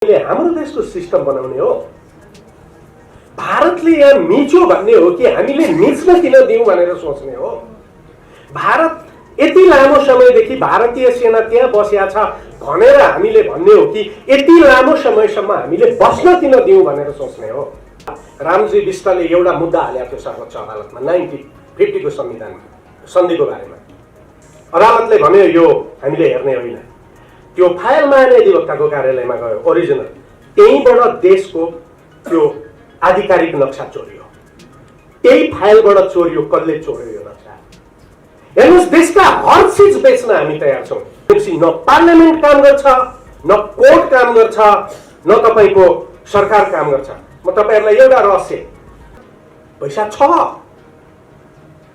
हाम्रो देशको सिस्टम बनाउने हो। भारतले यहाँ मिच्यो भन्ने हो कि हामीले मिच्न किन दिउँ भनेर सोच्ने हो। भारत यति लामो समयदेखि भारतीय सेना त्यहाँ बसेको छ भनेर हामीले भन्ने हो कि यति लामो समयसम्म हामीले बस्न किन दिउँ भनेर सोच्ने हो। रामजी विष्टले एउटा मुद्दा हालेको थियो सर्वोच्च अदालतमा 1950 को संविधान सन्धिको बारेमा। अदालतले भन्यो यो हामीले हेर्ने होइन। त्यो फाइल महाधिवक्ताको कार्यालयमा गयो ओरिजिनल, त्यहीँबाट देशको त्यो आधिकारिक नक्सा चोरियो। त्यही फाइलबाट चोरियो। कसले चोर्यो यो नक्सा? हेर्नुहोस्, देशका हर चिज बेच्न हामी तयार छौँ। न पार्लियामेन्ट काम गर्छ, न कोर्ट काम गर्छ, न तपाईँको सरकार काम गर्छ। म तपाईँहरूलाई एउटा रहस्य, पैसा छ।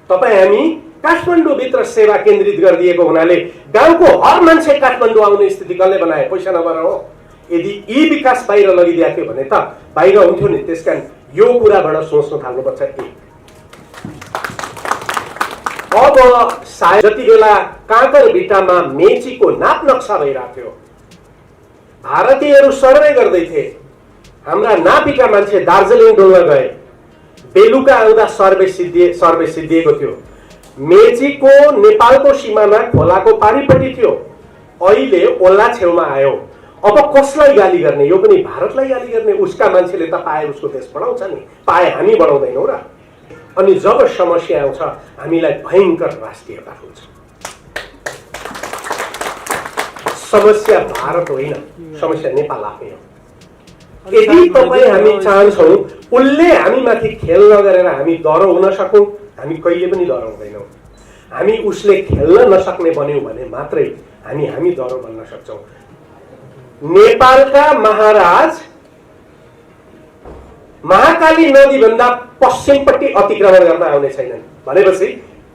तपाईँ हामी काठमाडौँभित्र सेवा केन्द्रित गरिदिएको हुनाले गाउँको हर मान्छे काठमाडौँ आउने स्थिति कसले बनाए? पैसा नभएर हो। यदि यी विकास बाहिर लगिदिएको थियो भने त बाहिर हुन्थ्यो नि। त्यसकारण यो कुराबाट सोच्न थाल्नुपर्छ। अब सायद जति बेला काँकर भिट्टामा मेचीको नाप नक्सा भइरहेको थियो, भारतीयहरू सर्वे गर्दै थिए। हाम्रा नापिका मान्छे दार्जिलिङ डोल्न गए, बेलुका आउँदा सर्वे सिद्धिएको थियो। मेचीको नेपालको सिमाना खोलाको पारिपट्टि थियो, अहिले ओल्ला छेउमा आयो। अब कसलाई गाली गर्ने? यो पनि भारतलाई गाली गर्ने। उसका मान्छेले त पाए उसको देश बढाउँछ नि, पाए हामी बढाउँदैनौँ र। अनि जब समस्या आउँछ हामीलाई भयङ्कर राष्ट्रियता हुन्छ। समस्या भारत होइन, समस्या नेपाल आफै हो। यदि तपाईँ हामी चाहन्छौँ उसले हामीमाथि खेल नगरेर हामी डरो हुन सकौँ, हामी कहिले पनि डराउँदैनौँ। हामी उसले खेल्न नसक्ने बन्यौँ भने मात्रै हामी डरो बन्न सक्छौँ। नेपालका महाराज महाकाली नदीभन्दा पश्चिमपट्टि अतिक्रमण गर्न आउने छैनन् भनेपछि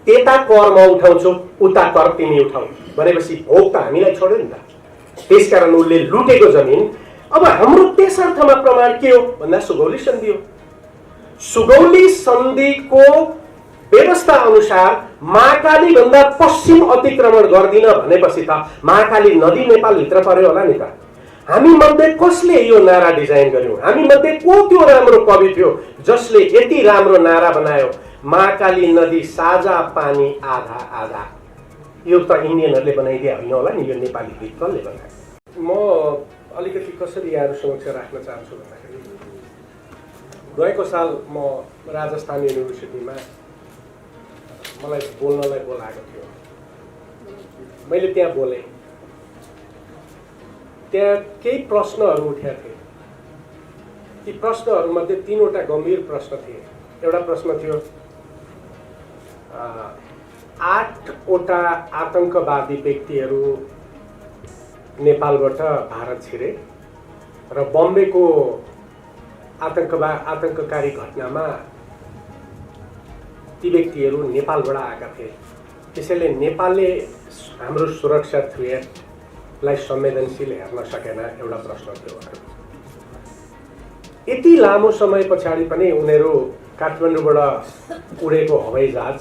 त्यता कर म उठाउँछु, उता कर तिमी उठाउ भनेपछि भोग त हामीलाई छोड्यो नि त। त्यसकारण उसले लुटेको जमिन। अब हाम्रो त्यस अर्थमा प्रमाण के हो भन्दा सुगौली सन्धि हो। सुगौली सन्धिको व्यवस्था अनुसार महाकाली भन्दा पश्चिम अतिक्रमण गर्दिन भनेपछि त महाकाली नदी नेपालभित्र पर्यो होला नि त। हामी मध्ये कसले यो नारा डिजाइन गर्यो? हामी मध्ये को त्यो राम्रो कवि थियो जसले यति राम्रो नारा बनायो, महाकाली नदी साझा पानी आधा आधा? यो त इन्डियनहरूले बनाइदिया होइन होला नि, यो नेपाली गीत कसले बनायो? म अलिकति कसरी यहाँहरू समक्ष राख्न चाहन्छु भन्दाखेरि, गएको साल म राजस्थान युनिभर्सिटीमा मलाई बोल्नलाई बोलाएको थियो। मैले त्यहाँ बोलेँ। त्यहाँ केही प्रश्नहरू उठेका थिए। ती प्रश्नहरूमध्ये 3वटा गम्भीर प्रश्न थिए। एउटा प्रश्न थियो 8वटा आतंकवादी व्यक्तिहरू नेपालबाट भारत छिरे र बम्बेको आतंककारी घटनामा ती व्यक्तिहरू नेपालबाट आएका थिए। त्यसैले नेपालले हाम्रो सुरक्षा थ्रेटलाई संवेदनशील हेर्न सकेन, एउटा प्रश्न थियो। यति लामो समय पछाडि पनि उनीहरू काठमाडौँबाट उडेको हवाईजहाज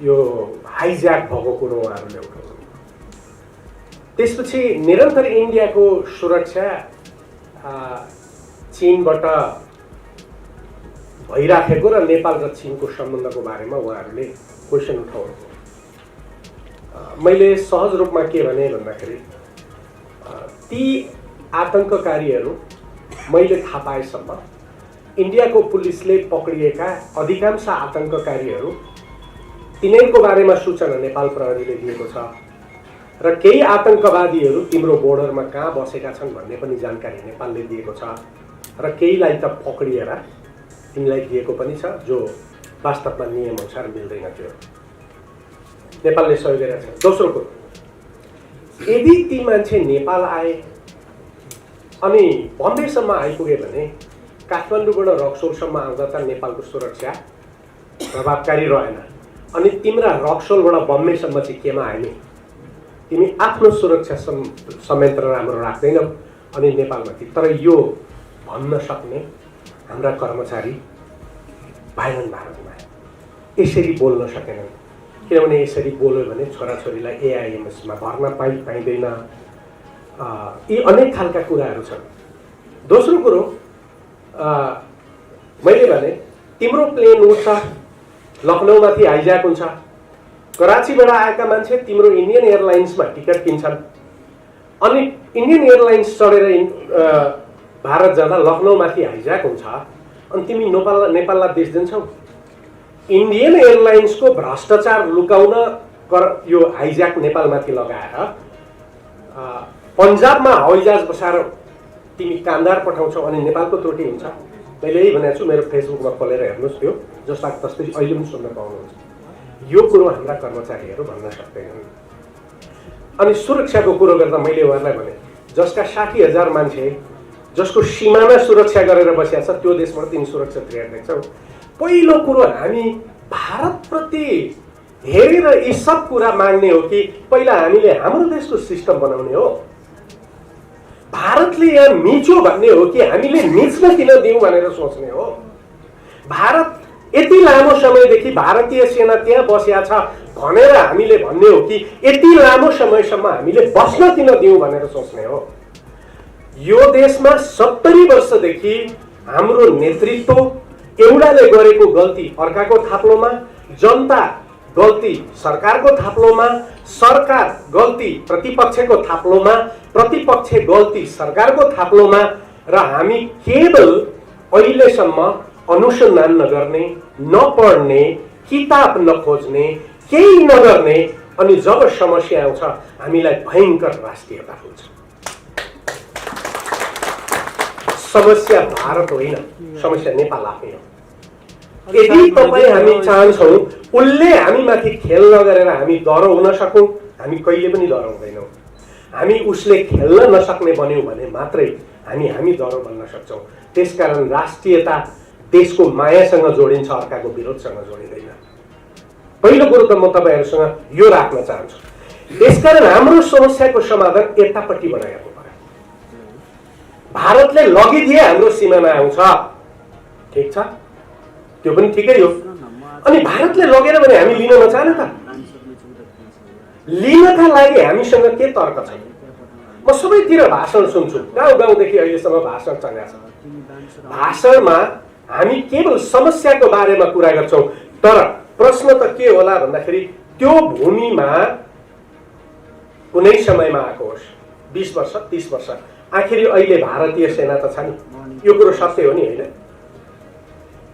यो हाइज्याक भएको कुरो उहाँहरूले उठाउनु। त्यसपछि निरन्तर इन्डियाको सुरक्षा चीनबाट भइराखेको र नेपाल र चीनको सम्बन्धको बारेमा उहाँहरूले क्वेसन उठाउनु। मैले सहज रूपमा के भने भन्दाखेरि, ती आतंककारीहरू मैले थाहा पाएसम्म इन्डियाको पुलिसले पक्रिएका अधिकांश आतंककारीहरू तिनीहरूको बारेमा सूचना नेपाल प्रहरीले दिएको छ र केही आतंकवादीहरू तिम्रो बोर्डरमा कहाँ बसेका छन् भन्ने पनि जानकारी नेपालले दिएको छ र केहीलाई त पक्रिएर तिमीलाई दिएको पनि छ जो वास्तवमा नियम अनुसार मिल्दैन थियो। नेपालले सहयोग गरेको छ। दोस्रो कुरो, यदि ती मान्छे नेपाल आए अनि बम्बेसम्म आइपुगे भने काठमाडौँबाट रक्सोलसम्म आउँदा त नेपालको सुरक्षा प्रभावकारी रहेन। अनि तिम्रा रक्सोलबाट बम्बेसम्म चाहिँ केमा आइने? तिमी आफ्नो सुरक्षा संयन्त्र राम्रो राख्दैनौ अनि नेपालमाथि। तर यो भन्न सक्ने हाम्रा कर्मचारी भएनन् भारतमा, यसरी बोल्न सकेनन्। किनभने यसरी बोल्यो भने छोराछोरीलाई एआइएमएसमा भर्न पाइँदैन, यी अनेक खालका कुराहरू छन्। दोस्रो कुरो मैले भने तिम्रो प्लेन उड्छ, लखनऊमाथि हाइज्याक हुन्छ, कराचीबाट आएका मान्छे तिम्रो इन्डियन एयरलाइन्समा टिकट किन्छन्, अनि इन्डियन एयरलाइन्स चढेर भारत जाँदा लखनऊमाथि हाइज्याक हुन्छ, अनि तिमी नेपाललाई देश दिन्छौ। इन्डियन एयरलाइन्सको भ्रष्टाचार लुकाउन यो हाइज्याक नेपालमाथि लगाएर पन्जाबमा हवाईजहाज बसाएर तिमी कामदार पठाउँछौ अनि नेपालको त्रुटि हुन्छ। मैले यही भनेको छु, मेरो फेसबुकमा खोलेर हेर्नुहोस्, त्यो जस्ता तस्तै अहिले पनि सुन्न पाउनुहुन्छ। यो कुरो हाम्रा कर्मचारीहरू भन्न सक्दैनन्। अनि सुरक्षाको कुरो गर्दा मैले उहाँलाई भने जसका 60,000 मान्छे जसको सीमामा सुरक्षा गरेर बसेका छ त्यो देशबाट तिमी सुरक्षा देख्छौ। पहिलो कुरो हामी भारतप्रति हेरेर यी सब कुरा माग्ने हो कि पहिला हामीले हाम्रो देशको सिस्टम बनाउने हो? भारतले यहाँ मिच्यो भन्ने हो कि हामीले मिच्न किन दिउँ भनेर सोच्ने हो? भारत यति लामो समयदेखि भारतीय सेना त्यहाँ बसेका छ भनेर हामीले भन्ने हो कि यति लामो समयसम्म हामीले बस्न किन दिउँ भनेर सोच्ने हो? यो देशमा 70 वर्षदेखि हाम्रो नेतृत्व एउटाले गरेको गल्ती अर्काको थाप्लोमा, जनता गल्ती सरकारको थाप्लोमा, सरकार गल्ती प्रतिपक्षको थाप्लोमा, प्रतिपक्ष गल्ती सरकारको थाप्लोमा, र हामी केवल अहिलेसम्म अनुसन्धान नगर्ने, नपढ्ने, किताब नखोज्ने, केही नगर्ने, अनि जब समस्या आउँछ हामीलाई भयंकर राष्ट्रियता हुन्छ। समस्या भारत होइन, समस्या नेपाल आफै हो। यदि तपाईँ हामी चाहन्छौँ उसले हामीमाथि खेल्न गरेर हामी डराउन सकौँ, हामी कहिले पनि डराउँदैनौँ। हामी उसले खेल्न नसक्ने बन्यौँ भने मात्रै हामी डरो बन्न सक्छौँ। त्यसकारण राष्ट्रियता देशको मायासँग जोडिन्छ, अर्काको विरोधसँग जोडिँदैन। पहिलो कुरो त म तपाईँहरूसँग यो राख्न चाहन्छु। त्यसकारण हाम्रो समस्याको समाधान यतापट्टिबाट हेर्नु पर्यो। भारतले लगिदिए हाम्रो सीमामा आउँछ, ठिक छ, त्यो पनि ठिकै हो। अनि भारतले लगेर भने हामी लिन नचाहने त? लिनका लागि हामीसँग के तर्क छ? म सबैतिर भाषण सुन्छु, गाउँदेखि अहिलेसम्म भाषण चलेको छ। भाषणमा हामी केवल समस्याको बारेमा कुरा गर्छौँ, तर प्रश्न त के होला भन्दाखेरि त्यो भूमिमा कुनै समयमा आएको होस्, 20 वर्ष 30 वर्ष, आखिर अहिले भारतीय सेना त छ नि। यो कुरो सत्य हो नि, होइन?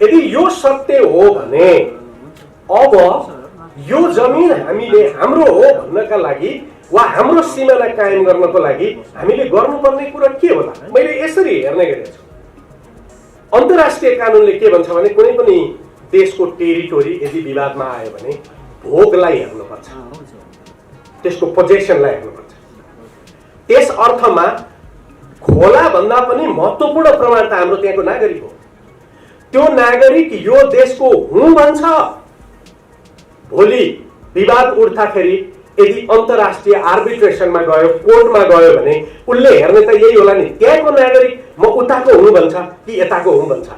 यदि यो सत्य हो भने अब यो जमिन हामीले हाम्रो हो भन्नका लागि वा हाम्रो सिमाना कायम गर्नको लागि हामीले गर्नुपर्ने कुरा के होला? मैले यसरी हेर्ने गरेको छु। अन्तर्राष्ट्रिय कानुनले के भन्छ भने कुनै पनि देशको टेरिटोरी यदि विवादमा आयो भने भोगलाई हेर्नुपर्छ, त्यसको पोजेसनलाई हेर्नुपर्छ। त्यस अर्थमा खोला भन्दा पनि महत्त्वपूर्ण प्रमाण त हाम्रो त्यहाँको नागरिक हो। त्यो नागरिक यो देशको हुँ भन्छ। भोलि विवाद उठ्दाखेरि यदि अन्तर्राष्ट्रिय आर्बिट्रेसनमा गयो, कोर्टमा गयो भने उसले हेर्ने त यही होला नि, त्यहाँको नागरिक म उताको हुँ भन्छ कि यताको हुँ भन्छ।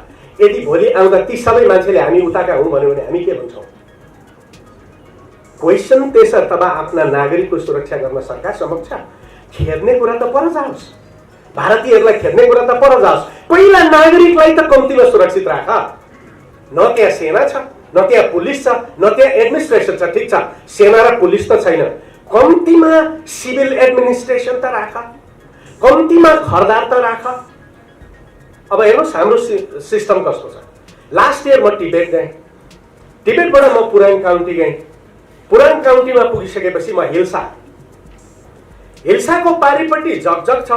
यदि भोलि आउँदा ती सबै मान्छेले हामी उताका हुँ भन्यो भने हामी के भन्छौँ? क्वेसन त्यसर्थ आफ्ना नागरिकको सुरक्षा गर्न सरकार समक्ष खेद्ने कुरा त पर जाओस्, भारतीयहरूलाई खेद्ने कुरा त पर जाओस्। पहिला नागरिकलाई त कम्तीमा सुरक्षित राख। न त्यहाँ सेना छ, न त्यहाँ पुलिस छ, न त्यहाँ एडमिनिस्ट्रेसन छ। ठिक छ, सेना र पुलिस त छैन, कम्तीमा सिभिल एडमिनिस्ट्रेसन त राख, कम्तीमा खरदार त राख। अब हेर्नुहोस् हाम्रो सिस्टम कस्तो छ। लास्ट इयर म टिबेट गएँ, टिबेटबाट म पुराङ काउन्टी गएँ, पुराङ काउन्टीमा पुगिसकेपछि म हिल्साको पारिपट्टि जगजग छ,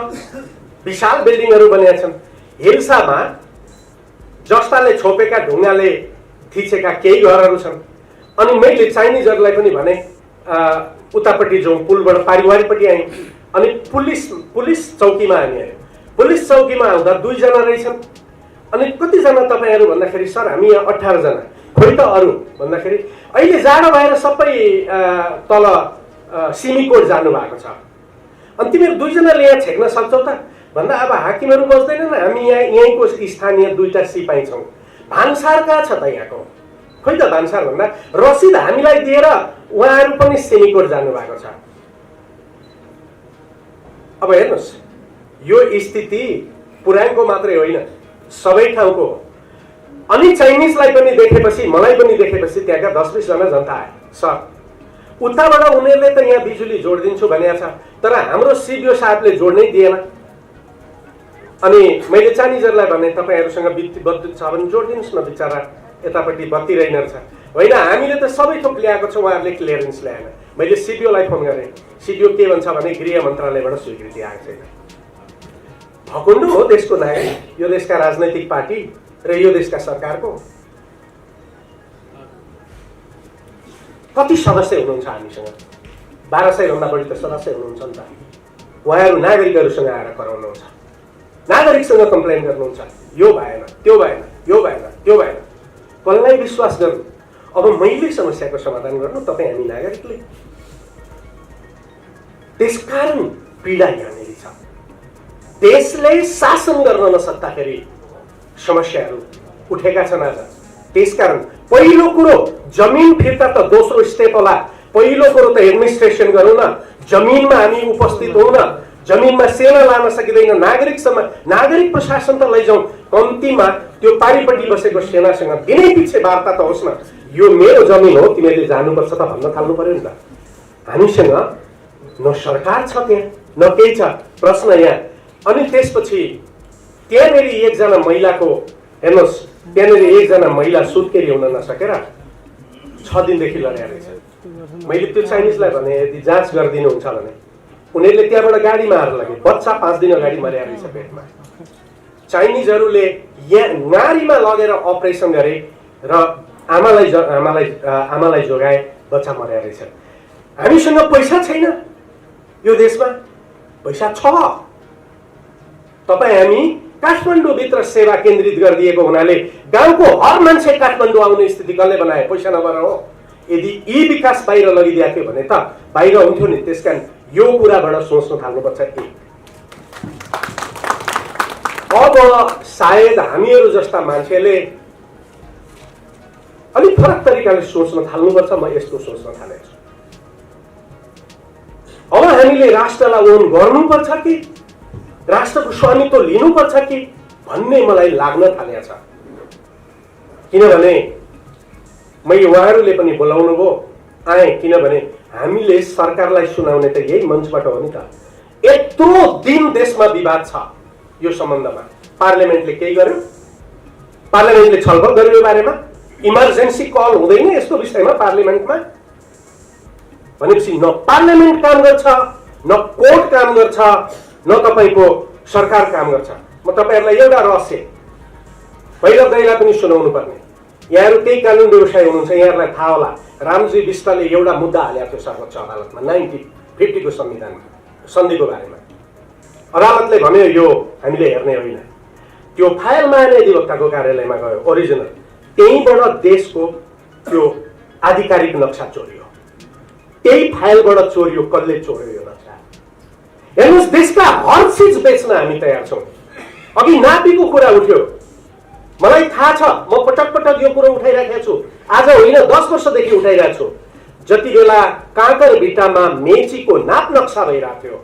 विशाल बिल्डिङहरू बनेका छन्। हिल्सामा जस्ताले छोपेका ढुङ्गाले थिचेका केही घरहरू छन्। अनि मैले चाइनिजहरूलाई पनि भने उतापट्टि जाउँ, पुलबाट पारिवारिपट्टि आयौँ। अनि पुलिस चौकीमा हामी आयौँ। पुलिस चौकीमा आउँदा 2 जना रहेछन्। अनि कतिजना तपाईँहरू भन्दाखेरि सर हामी यहाँ 18 जना। खोइ त अरू भन्दाखेरि अहिले जाडो भएर सबै तल सिमीकोट जानुभएको छ। अनि तिमीहरू 2 जनाले यहाँ छेक्न सक्छौ त भन्दा अब हाकिमहरू बस्दैनन्, हामी यहीँको स्थानीय 2टा सिपाही छौँ। भान्सार कहाँ छ त यहाँको? खोइ त भान्सार भन्दा रसिद हामीलाई दिएर उहाँहरू पनि सिमीकोट जानुभएको छ। अब हेर्नुहोस्, यो स्थिति पुरानको मात्रै होइन, सबै ठाउँको हो। अनि चाइनिजलाई पनि देखेपछि, मलाई पनि देखेपछि त्यहाँका 10-20 जना जनता आए। सर, उताबाट उनीहरूले त यहाँ बिजुली जोडिदिन्छु भनेको छ, तर हाम्रो सिडिओ साहबले जोड्नै दिएन। अनि मैले चाइनिजहरूलाई भने तपाईँहरूसँग विद्युत छ भने जोडिदिनुहोस् न, बिचरा यतापट्टि बत्ती रहेन रहेछ। होइन, हामीले त सबै थोक ल्याएको छ, उहाँहरूले क्लियरेन्स ल्याएन। मैले सिडिओलाई फोन गरेँ, सिडिओ के भन्छ भने गृह मन्त्रालयबाट स्वीकृति आएको छैन। भकुण्डो हो देशको नागरिक, यो देशका राजनैतिक पार्टी र यो देशका सरकारको। कति सदस्य हुनुहुन्छ हामीसँग? 1200 भन्दा बढी त सदस्य हुनुहुन्छ नि त। उहाँहरू नागरिकहरूसँग आएर कराउनुहुन्छ, नागरिकसँग कम्प्लेन गर्नुहुन्छ, यो भएन, त्यो भएन, यो भएन, त्यो भएन। कसलाई विश्वास गर्नु? अब मैले समस्याको समाधान गर्नु, तपाईँ हामी नागरिकले। त्यसकारण पीडा यहाँनिर छ। देशले शासन गर्न नसक्दाखेरि समस्याहरू उठेका छन् आज। त्यसकारण पहिलो कुरो जमिन फिर्ता त दोस्रो स्टेप होला। पहिलो कुरो त एडमिनिस्ट्रेसन गरौँ न, जमिनमा हामी उपस्थित हौँ न। जमिनमा सेना लान सकिँदैन, नागरिक प्रशासन त लैजाउँ। कम्तीमा त्यो पारिपट्टि बसेको सेनासँग दिनै पछि वार्ता त होस् न, यो मेरो जमिन हो, तिमीहरूले जानुपर्छ त भन्न थाल्नु पर्यो नि त। हामीसँग न सरकार छ त्यहाँ, न केही छ। प्रश्न यहाँ। अनि त्यसपछि त्यहाँनिर एकजना महिलाको, हेर्नुहोस्, त्यहाँनिर एकजना महिला सुत्केरी हुन नसकेर 6 दिनदेखि लड्या रहेछ। मैले त्यो चाइनिजलाई भने यदि जाँच गरिदिनुहुन्छ भने उनीहरूले त्यहाँबाट गाडीमा हार लगे। बच्चा 5 दिन अगाडि मर्या रहेछ पेटमा। चाइनिजहरूले यहाँ नारीमा लगेर अपरेसन गरे र आमालाई जोगाए, बच्चा मर्या रहेछ। हामीसँग पैसा छैन, यो देशमा पैसा छ। तपाईँ हामी काठमाडौँभित्र सेवा केन्द्रित गरिदिएको हुनाले गाउँको हर मान्छे काठमाडौँ आउने स्थिति कसले बनाए? पैसा नभएर हो। यदि यी विकास बाहिर लगिदिएको थियो भने त बाहिर हुन्थ्यो नि। त्यसकारण यो कुराबाट सोच्न थाल्नुपर्छ। अब सायद हामीहरू जस्ता मान्छेले अलिक फरक तरिकाले सोच्न थाल्नुपर्छ। म यस्तो सोच्न थालेको छु। अब हामीले राष्ट्रलाई ओन गर्नुपर्छ कि राष्ट्रको स्वामित्व लिनुपर्छ कि भन्ने मलाई लाग्न थालेको छ। किनभने मैले उहाँहरूले पनि बोलाउनु भयो, आए। किनभने हामीले सरकारलाई सुनाउने त यही मञ्चबाट हो नि त। यत्रो दिन देशमा विवाद छ यो सम्बन्धमा, पार्लियामेन्टले केही गर्यो? पार्लियामेन्टले छलफल गर्यो यो बारेमा? इमर्जेन्सी कल हुँदैन यस्तो विषयमा पार्लियामेन्टमा? भनेपछि न पार्लियामेन्ट काम गर्छ, न कोर्ट काम गर्छ, न तपाईँको सरकार काम गर्छ। म तपाईँहरूलाई एउटा रहस्य भैरव दाइलाई पनि सुनाउनु पर्ने। यहाँहरू केही कानुन व्यवसाय हुनुहुन्छ, यहाँहरूलाई थाहा होला। रामजी विष्टले एउटा मुद्दा हालेको थियो सर्वोच्च अदालतमा 1950 को सन्धिको बारेमा। अदालतले भन्यो यो हामीले हेर्ने होइन। त्यो फाइल महाधिवक्ताको कार्यालयमा गयो, ओरिजिनल। त्यहीँबाट देशको त्यो आधिकारिक नक्सा चोरियो। त्यही फाइलबाट चोरियो। कसले चोर्यो यो नक्सा? हेर्नुहोस्, देशका हर चिज बेच्न हामी तयार छौँ। अघि नापीको कुरा उठ्यो, मलाई थाहा छ। म पटक पटक यो कुरो उठाइराखेको छु। आज होइन, 10 वर्षदेखि उठाइरहेको छु। जति बेला काँकरभिट्टामा मेचीको नाप नक्सा भइरहेको थियो,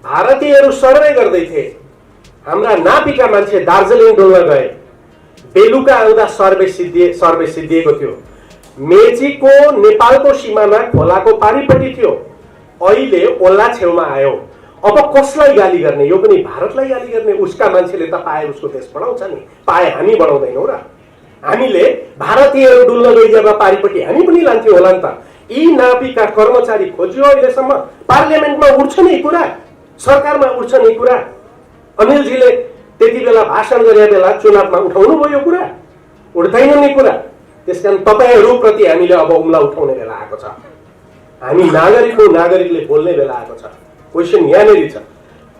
भारतीयहरू सर्वे गर्दै थिए। हाम्रा नापीका मान्छे दार्जिलिङ डोल्न गए, बेलुका आउँदा सर्वे सिद्धिएको थियो। मेचीको नेपालको सिमाना खोलाको पारिपट्टि थियो, अहिले ओल्ला छेउमा आयो। अब कसलाई गाली गर्ने? यो पनि भारतलाई गाली गर्ने? उसका मान्छेले त पाए उसको देश बढाउँछ नि, पाए हामी बढाउँदैनौँ र? हामीले भारतीयहरू डुल्न गइदिएका पारिपट्टि हामी पनि लान्थ्यौँ होला नि त। यी नापीका कर्मचारी खोजियो, अहिलेसम्म पार्लियामेन्टमा उठ्छ नि कुरा, सरकारमा उठ्छ नि कुरा। अनिलजीले त्यति बेला भाषण गरे बेला चुनावमा उठाउनु भयो यो कुरा, उठ्दैन नि कुरा। त्यसकारण तपाईँहरूप्रति हामीले अब उम्ला उठाउने बेला आएको छ। हामी नागरिकले बोल्ने बेला आएको छ। क्वेसन यहाँनिर छ।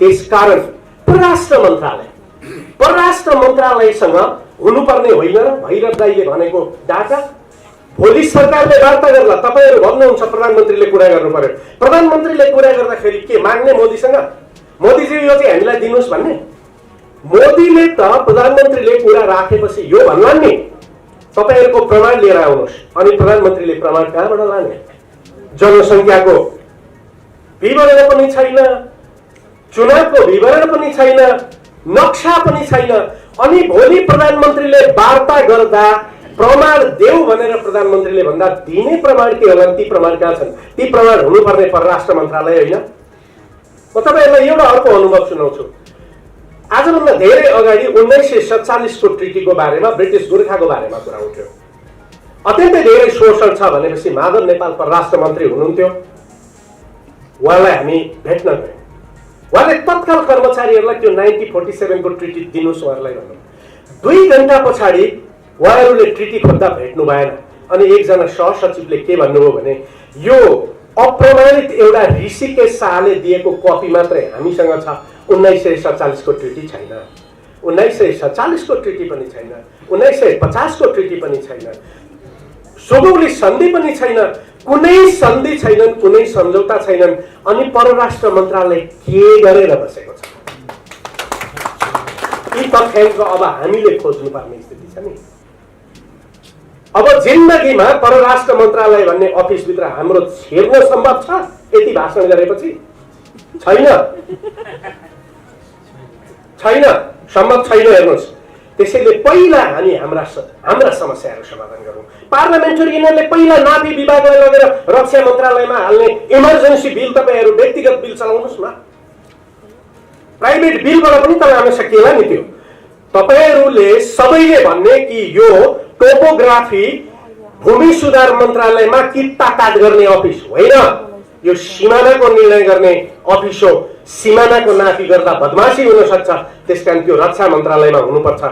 त्यसकारण परराष्ट्र मन्त्रालयसँग हुनुपर्ने होइन र भैरव दाइले भनेको डाटा? भोलि सरकारले वार्ता गर्ला, तपाईँहरू भन्नुहुन्छ प्रधानमन्त्रीले कुरा गर्नु पर्यो। प्रधानमन्त्रीले कुरा गर्दाखेरि के माग्ने मोदीसँग? मोदीजी यो चाहिँ हामीलाई दिनुहोस् भन्ने? मोदीले त प्रधानमन्त्रीले कुरा राखेपछि यो भन्ला नि तपाईँहरूको प्रमाण लिएर आउनुहोस्। अनि प्रधानमन्त्रीले प्रमाण कहाँबाट लाने? जनसङ्ख्याको विवरण पनि छैन, चुनावको विवरण पनि छैन, नक्सा पनि छैन। अनि भोलि प्रधानमन्त्रीले वार्ता गर्दा प्रमाण देऊ भनेर प्रधानमन्त्रीले भन्दा दिने प्रमाण के होलान्? ती प्रमाण कहाँ छन्? ती प्रमाण हुनुपर्ने परराष्ट्र मन्त्रालय होइन? म तपाईँहरूलाई एउटा अर्को अनुभव सुनाउँछु। आजभन्दा धेरै अगाडि 1947 को ट्रिटीको बारेमा, ब्रिटिस गोर्खाको बारेमा कुरा उठ्यो। अत्यन्तै धेरै शोषण छ भनेपछि माधव नेपाल परराष्ट्र मन्त्री हुनुहुन्थ्यो। उहाँलाई हामी भेट्न गयौँ। उहाँले तत्काल कर्मचारीहरूलाई त्यो 1947 को ट्रिटी दिनुहोस् उहाँहरूलाई भन्नु। 2 घण्टा पछाडि उहाँहरूले ट्रिटी खोज्दा भेट्नु भएन। अनि एकजना सहसचिवले के भन्नुभयो भने यो अप्रमाणित एउटा ऋषिकेश शाहले दिएको कपी मात्रै हामीसँग छ, 1947 को ट्रिटी छैन, 1947 को ट्रिटी पनि छैन, 1950 को ट्रिटी पनि छैन, सुगौली सन्धि पनि छैन, कुनै सन्धि छैनन्, कुनै सम्झौता छैनन्। अनि परराष्ट्र मन्त्रालय के गरेर बसेको छ? यी तथ्याङ्क अब हामीले खोज्नुपर्ने स्थिति छ नि। अब जिन्दगीमा परराष्ट्र मन्त्रालय भन्ने अफिसभित्र हाम्रो छिर्न सम्भव छ यति भाषण गरेपछि? छैन, छैन, सम्भव छैन। हेर्नुहोस्, त्यसैले पहिला हामी हाम्रा समस्याहरू समाधान गरौँ। पार्लियामेन्टेरियनले पहिला नाफी विभागलाई लगेर रक्षा मन्त्रालयमा हाल्ने इमर्जेन्सी बिल तपाईँहरू व्यक्तिगत बिल चलाउनुहोस् न। प्राइभेट बिलबाट पनि त लान सकिएला नि त्यो। तपाईँहरूले सबैले भन्ने कि यो टोपोग्राफी भूमि सुधार मन्त्रालयमा किता काट गर्ने अफिस होइन, यो सिमानाको निर्णय गर्ने अफिस हो। सिमानाको नाफी गर्दा बदमाशी हुन सक्छ, त्यसकारण त्यो रक्षा मन्त्रालयमा हुनुपर्छ।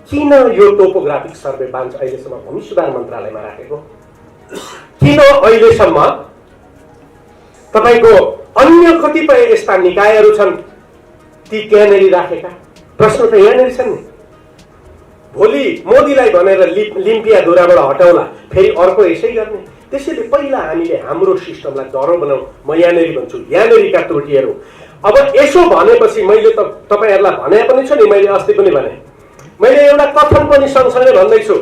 किन यो टोपोग्राफिक सर्वे बान्च अहिलेसम्म भूमि सुधार मन्त्रालयमा राखेको? किन अहिलेसम्म तपाईँको अन्य कतिपय यस्ता निकायहरू छन् ती त्यहाँनिर राखेका? प्रश्न त यहाँनिर छन् नि। भोलि मोदीलाई भनेर लिम्पियाधुराबाट हटाउला, फेरि अर्को यसै गर्ने। त्यसैले पहिला हामीले हाम्रो सिस्टमलाई डह्रो बनाऊ। म यहाँनिर भन्छु यहाँनिरका त्रुटिहरू। अब यसो भनेपछि मैले त तपाईँहरूलाई भने पनि छु नि, मैले अस्ति पनि भने, मैले एउटा कथन पनि सँगसँगै भन्दैछु।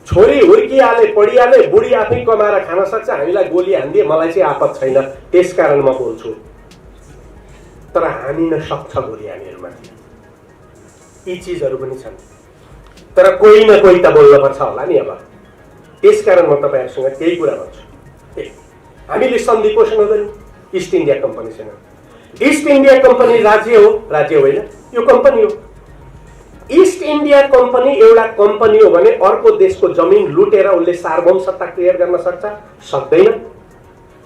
छोरी हुर्किहाले, पढिहाले, बुढी आफै कमाएर खान सक्छ, हामीलाई गोली हानिदिए मलाई चाहिँ आपत छैन, त्यसकारण म बोल्छु। तर हानिन सक्छ गोली हामीहरूमाथि, यी चिजहरू पनि छन्। तर कोही न कोही त बोल्नुपर्छ होला नि। अब त्यसकारण म तपाईँहरूसँग केही कुरा भन्छु। हामीले सन्धि पोषण गर्यौँ इस्ट इन्डिया कम्पनीसँग। इस्ट इन्डिया कम्पनी राज्य हो, राज्य होइन, यो कम्पनी हो। इस्ट इन्डिया कम्पनी एउटा कम्पनी हो भने अर्को देशको जमिन लुटेर उसले सार्वभौम सत्ता क्रिएट गर्न सक्छ? सक्दैन।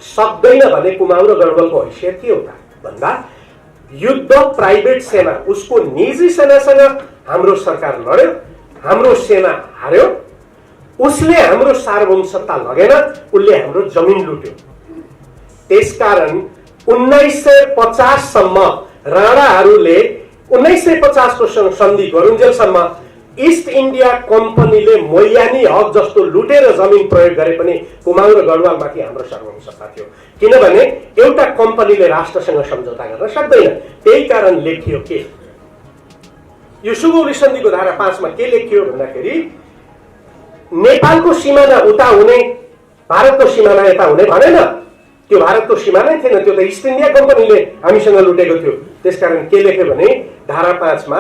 सक्दैन भने कुमाउँ र गढवालको हैसियत के हो त भन्दा युद्ध प्राइभेट सेना, उसको निजी सेनासँग हाम्रो सरकार लड्यो, हाम्रो सेना हार्यो, उसले हाम्रो सार्वभौम सत्ता लगेन, उसले हाम्रो जमिन लुट्यो। त्यसकारण 1950 सम्म राणाहरूले 1950 को सन्धि गरुन्जेलसम्म इस्ट इन्डिया कम्पनीले मोयानी हक जस्तो लुटेर जमिन प्रयोग गरे पनि कुमाउँ र गढवालमाथि हाम्रो सार्वभौम सत्ता थियो। किनभने एउटा कम्पनीले राष्ट्रसँग सम्झौता गर्न सक्दैन। त्यही कारण लेखियो के, यो सुगौली सन्धिको धारा 5 मा के लेखियो भन्दाखेरि नेपालको सिमाना उता हुने, भारतको सिमाना यता हुने भनेन। त्यो भारतको सिमानै थिएन, त्यो त इस्ट इन्डिया कम्पनीले हामीसँग लुटेको थियो। त्यसकारण के लेख्यो भने धारा 5 मा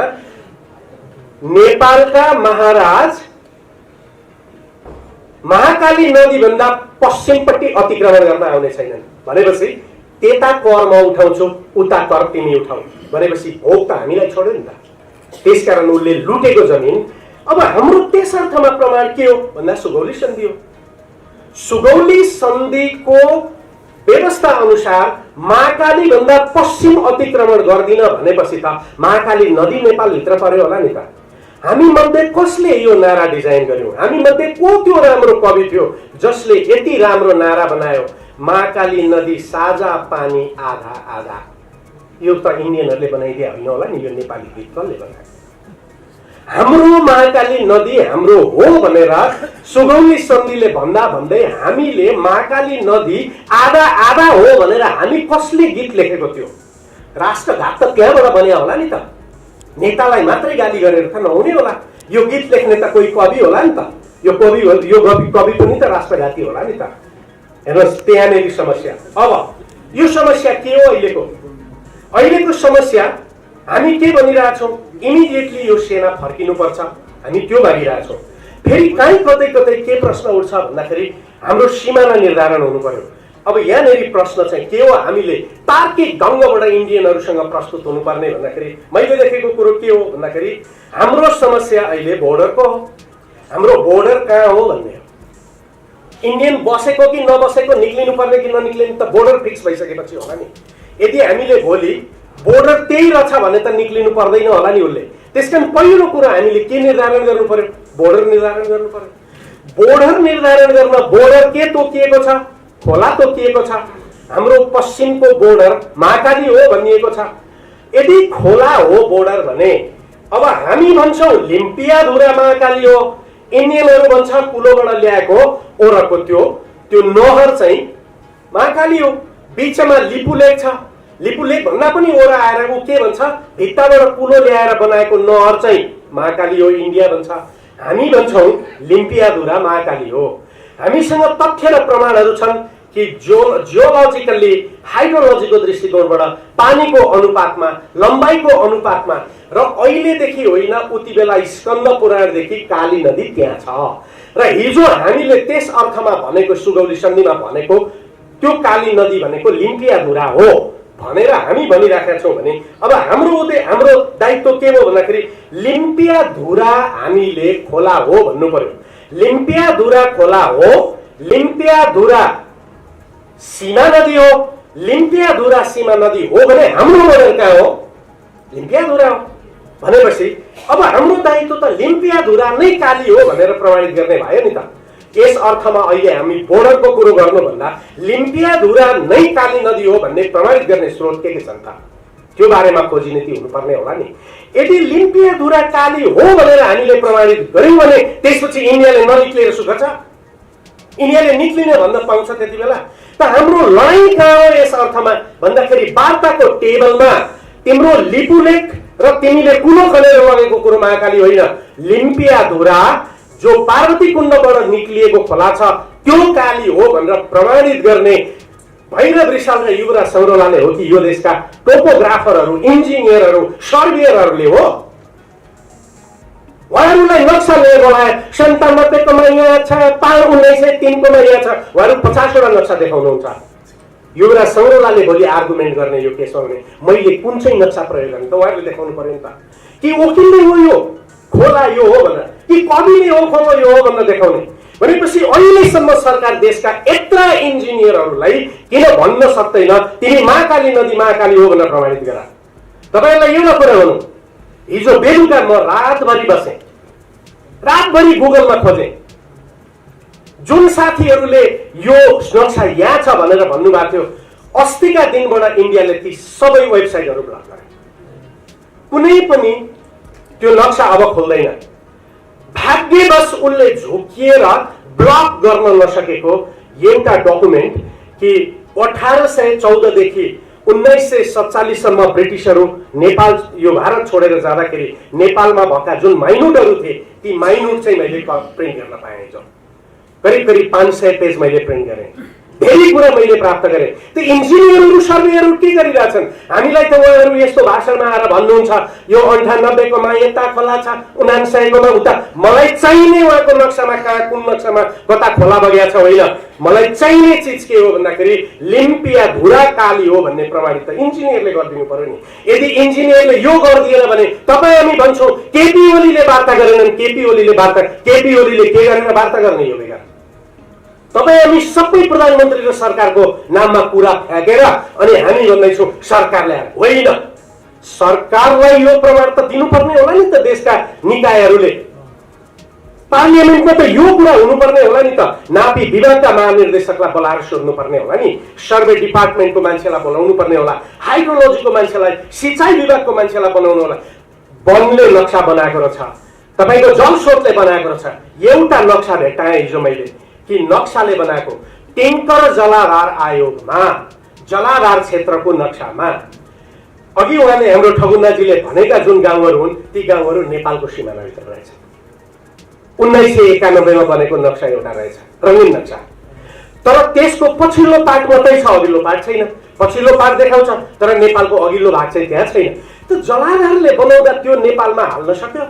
नेपालका महाराज महाकाली नदी भन्दा पश्चिमपट्टि अतिक्रमण गर्न आउने छैनन् भनेपछि त्यता कर म उठाउँछु, उता कर तिमी उठाऊ भनेपछि भोग त हामीलाई छोड्यो नि त। त्यसकारण उसले लुटेको जमिन। अब हाम्रो त्यसर्थमा प्रमाण के हो भन्दा सुगौली सन्धि हो। सुगौली सन्धिको व्यवस्था अनुसार महाकाली भन्दा पश्चिम अतिक्रमण गर्दिन भनेपछि त महाकाली नदी नेपालभित्र पर्यो होला नि त। हामी मध्ये कसले यो नारा डिजाइन गर्यौं? हामी मध्ये को त्यो राम्रो कवि थियो जसले यति राम्रो नारा बनायो, महाकाली नदी साझा पानी आधा आधा? यो त इन्डियनहरूले बनाइदिए होइन होला नि, यो नेपाली गीत कसले बनायो? हाम्रो महाकाली नदी हाम्रो हो भनेर सुगौली सन्धिले भन्दा भन्दै हामीले महाकाली नदी आधा आधा हो भनेर हामी कसले गीत लेखेको थियो? राष्ट्रघात त त्यहाँबाट बन्या होला नि त। नेतालाई मात्रै गाली गरेर त नहुने होला। यो गीत लेख्ने त कोही कवि होला नि त। यो कवि पनि त राष्ट्रघाती होला नि त। हेर्नुहोस् त्यहाँनेरि समस्या। अब यो समस्या के हो अहिलेको? अहिलेको समस्या हामी के भनिरहेछौँ, इमिडिएटली यो सेना फर्किनुपर्छ, हामी त्यो भनिरहेछौँ। फेरि कहीँ कतै कतै के प्रश्न उठ्छ भन्दाखेरि हाम्रो सिमाना निर्धारण हुनु पर्यो। अब यहाँनिर प्रश्न चाहिँ के हो, हामीले तार्किक ढङ्गबाट इन्डियनहरूसँग प्रस्तुत हुनुपर्ने भन्दाखेरि मैले देखेको कुरो के हो भन्दाखेरि हाम्रो समस्या अहिले बोर्डरको हो। हाम्रो बोर्डर कहाँ हो भन्ने हो। इन्डियन बसेको कि नबसेको, निक्लिनु पर्ने कि ननिक्लिनु त बोर्डर फिक्स भइसकेपछि होला नि। यदि हामीले भोलि बोर्डर त्यही रहेछ भने त निक्लिनु पर्दैन होला नि उसले। त्यसकारण पहिलो कुरा हामीले के निर्धारण गर्नु पर्यो, बोर्डर निर्धारण गर्नु पर्यो। बोर्डर निर्धारण गर्न बोर्डर के तोकिएको छ, खोला तोकिएको छ। हाम्रो पश्चिमको बोर्डर महाकाली हो भनिएको छ। यदि खोला हो बोर्डर भने अब हामी भन्छौँ लिम्पियाधुरा महाकाली हो, इन्डियनहरू भन्छ कुलोबाट ल्याएको ओरको त्यो नहर चाहिँ महाकाली हो। बिचमा लिपुलेक छ, लिपुलेक भन्दा पनि ओरा आएर ऊ के भन्छ, भित्ताबाट कुलो ल्याएर बनाएको नहर चाहिँ महाकाली हो, इन्डिया भन्छ। हामी भन्छौँ लिम्पियाधुरा महाकाली हो। हामीसँग तथ्य र प्रमाणहरू छन् कि जियोलोजिकल्ली हाइड्रोलोजीको दृष्टिकोणबाट पानीको अनुपातमा, लम्बाइको अनुपातमा र अहिलेदेखि होइन उति बेला स्कन्द पुराणदेखि काली नदी त्यहाँ छ। र हिजो हामीले त्यस अर्थमा भनेको सुगौली सन्धिमा भनेको त्यो काली नदी भनेको लिम्पियाधुरा हो भनेर हामी भनिराखेका छौँ भने अब हाम्रो दायित्व के हो भन्दाखेरि लिम्पियाधुरा हामीले खोला हो भन्नु पर्यो। लिम्पियाधुरा खोला हो, लिम्पियाधुरा सीमा नदी हो, लिम्पियाधुरा सीमा नदी हो भने हाम्रो बोर्डर कहाँ हो, लिम्पियाधुरा हो भनेपछि अब हाम्रो दायित्व त लिम्पियाधुरा नै काली हो भनेर प्रमाणित गर्ने भयो नि त। यस अर्थमा अहिले हामी बोर्डरको कुरो गर्नुभन्दा लिम्पियाधुरा नै काली नदी हो भन्ने प्रमाणित गर्ने स्रोत के छन् त, त्यो बारेमा खोजी नीति हुनुपर्ने होला नि। यदि लिम्पियाधुरा काली हो भनेर हामीले प्रमाणित गर्यौँ भने त्यसपछि इन्डियाले ननिक्लिएर सुख छ, इन्डियाले निक्लिने भन्न पाउँछ त्यति बेला। त हाम्रो लडाइँ कहाँ हो यस अर्थमा भन्दाखेरि वार्ताको टेबलमा तिम्रो लिपुलेक र तिमीले कुलो खनेर लगेको कुरो महाकाली होइन, लिम्पियाधुरा जो पार्वती कुण्डबाट निक्लिएको खोला छ त्यो काली हो भनेर प्रमाणित गर्ने भैरव रिसाल र युवराज सौरौलाले हो कि यो देशका टोपोग्राफरहरू, इन्जिनियरहरू, सर्वेयरहरूले हो? उहाँहरूलाई नक्सा लिएर बोलाए 97 को यहाँ छ, 1903 को यहाँ छ, उहाँहरू 50 वटा नक्सा देखाउनुहुन्छ। युवराज सौरौलाले भोलि आर्गुमेन्ट गर्ने यो केसमा भने मैले कुन चाहिँ नक्सा प्रयोग गर्ने त उहाँहरूले देखाउनु पर्यो नि त। कि वकिलले हो यो खोला यो हो भनेर, कि कविले हो खोला यो हो भनेर देखाउने भनेपछि अहिलेसम्म सरकार देशका यत्रा इन्जिनियरहरूलाई किन भन्न सक्दैन तिमी महाकाली नदी महाकाली हो भनेर प्रमाणित गर। तपाईँहरूलाई एउटा कुरा भनौँ, हिजो बेलुका म रातभरि बसेँ, रातभरि गुगलमा खोजेँ। जुन साथीहरूले यो नक्सा यहाँ छ भनेर भन्नुभएको थियो अस्तिका दिनबाट इन्डियाले ती सबै वेबसाइटहरू ब्लक गरे। कुनै पनि त्यो नक्सा अब खोल्दैन। भाग्यवश उनले झुकिएर ब्लक गर्न नसकेको एउटा डकुमेन्ट कि 1814 देखि 1947 सम्म ब्रिटिसहरू नेपाल यो भारत छोडेर जाँदाखेरि नेपालमा भएका जुन माइनुटहरू थिए ती माइनुट चाहिँ मैले प्रिन्ट गर्न पाएँ। करिब करिब 500 पेज मैले प्रिन्ट गरेँ। धेरै कुरा मैले प्राप्त गरेँ। त्यो इन्जिनियरहरू सर्वेयरहरू के गरिरहेछन्, हामीलाई त उहाँहरू यस्तो भाषणमा आएर भन्नुहुन्छ यो 98 कोमा यता खोला छ, 99 कोमा उता। मलाई चाहिने उहाँको नक्सामा कहाँ कुन नक्सामा कता खोला बगेको छ होइन, मलाई चाहिने चिज के हो भन्दाखेरि लिम्पियाधुरा काली हो भन्ने प्रमाणित त इन्जिनियरले गरिदिनु पर्यो नि। यदि इन्जिनियरले यो गरिदिएन भने तपाईँ हामी भन्छौँ केपी ओलीले वार्ता गरेनन्, केपी ओलीले के गरेर वार्ता गर्ने यो बेकार। तपाईँ हामी सबै प्रधानमन्त्री र सरकारको नाममा कुरा फ्याँकेर अनि हामी भन्दैछौँ सरकारले होइन, सरकारलाई यो प्रमाण त दिनुपर्ने होला नि त। देशका निकायहरूले पार्लियामेन्टमा त यो कुरा हुनुपर्ने होला नि त। नापी विभागका महानिर्देशकलाई बोलाएर सोध्नुपर्ने होला नि, सर्वे डिपार्टमेन्टको मान्छेलाई बोलाउनु पर्ने होला, हाइड्रोलोजीको मान्छेलाई, सिँचाइ विभागको मान्छेलाई बनाउनु होला। वनले नक्सा बनाएको रहेछ, तपाईँको जल स्रोतले बनाएको रहेछ। एउटा नक्सा भेट्टाएँ हिजो मैले कि नक्साले बनाएको टेङ्कर जलाधार आयोगमा जलाधार क्षेत्रको नक्सामा अघि उहाँले हाम्रो ठगुन्नाजीले भनेका जुन गाउँहरू हुन् ती गाउँहरू नेपालको सिमानाभित्र रहेछ। 1991 मा बनेको नक्सा एउटा रहेछ, रङ्गीन नक्सा। तर त्यसको पछिल्लो पार्ट मात्रै छ, अघिल्लो पार्ट छैन। पछिल्लो पार्ट देखाउँछ तर नेपालको अघिल्लो भाग चाहिँ त्यहाँ छैन। त्यो जलाधारले बनाउँदा त्यो नेपालमा हाल्न सक्यो?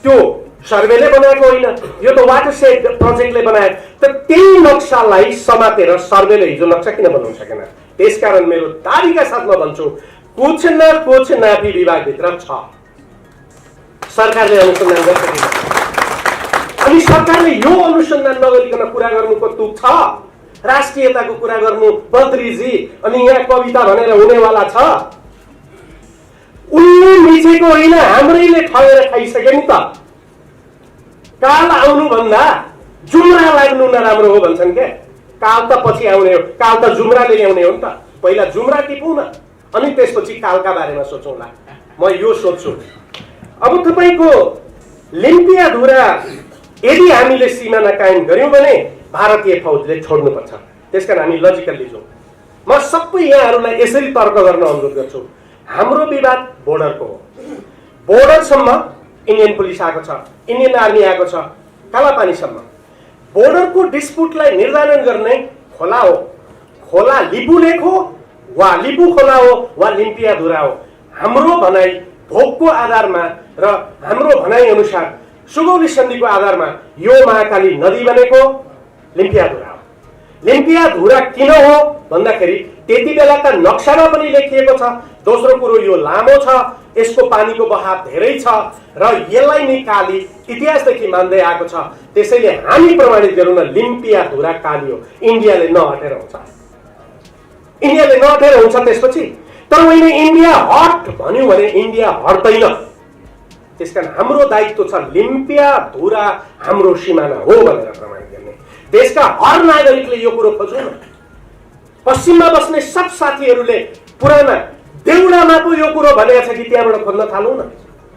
त्यो सर्वेले बनाएको होइन, यो त वाटरसेड प्रोजेक्टले बनायो। त त्यही नक्सालाई समातेर सर्वेले हिजो नक्सा किन बनाउन सकेन? त्यसकारण मेरो दाबीका साथमा भन्छु, कुछ न कुछ नापी विभागभित्र छ। सरकारले अनुसन्धान गर्छ कि? अनि सरकारले यो अनुसन्धान नगरिकन कुरा गर्नुको तुक छ? राष्ट्रियताको कुरा गर्नु बद्रीजी अनि यहाँ कविता भनेर हुनेवाला छ? उनले मिचेको होइन, हाम्रैले ठगेर खाइसके नि त। काल आउनुभन्दा जुम्रा लाग्नु नराम्रो हो भन्छन् क्या। काल त पछि आउने हो, काल त जुम्राले ल्याउने हो नि त। पहिला जुम्रा टिपौँ न अनि त्यसपछि कालका बारेमा सोचौँला। म यो सोध्छु। अब तपाईँको लिम्पियाधुरा यदि हामीले सिमाना कायम गर्यौँ भने भारतीय फौजले छोड्नुपर्छ। त्यसकारण हामी लजिकल्ली जाउँ। म सबै यहाँहरूलाई यसरी तर्क गर्न अनुरोध गर्छु। हाम्रो विवाद बोर्डरको हो। बोर्डरसम्म इन्डियन पुलिस आएको छ, इन्डियन आर्मी आएको छ, कालापानीसम्म। बोर्डरको डिस्प्युटलाई निर्धारण गर्ने खोला हो। खोला लिपु लेक हो वा लिपु खोला हो वा लिम्पियाधुरा हो। हाम्रो भनाइ भोगको आधारमा र हाम्रो भनाइ अनुसार सुगौली सन्धिको आधारमा यो महाकाली नदी बनेको लिम्पियाधुरा हो। लिम्पियाधुरा किन हो भन्दाखेरि त्यति बेलाका नक्सामा पनि लेखिएको छ। दोस्रो कुरो यो लामो छ, यसको पानीको बहाव धेरै छ र यसलाई नै काली इतिहासदेखि मान्दै आएको छ। त्यसैले हामी प्रमाणित गरौँ न लिम्पियाधुरा काली हो। इन्डियाले नहटेर हुन्छ, इन्डियाले नहटेर हुन्छ त्यसपछि। तर मैले इन्डिया हट भन्यो भने इन्डिया हट्दैन। त्यसकारण हाम्रो दायित्व छ लिम्पियाधुरा हाम्रो सिमाना हो भनेर प्रमाणित गर्ने। देशका हर नागरिकले यो कुरो खोज्नु न। पश्चिममा बस्ने सब साथीहरूले पुराना देउडामा पो यो कुरो भनेको छ कि त्यहाँबाट खोज्न थालौँ न।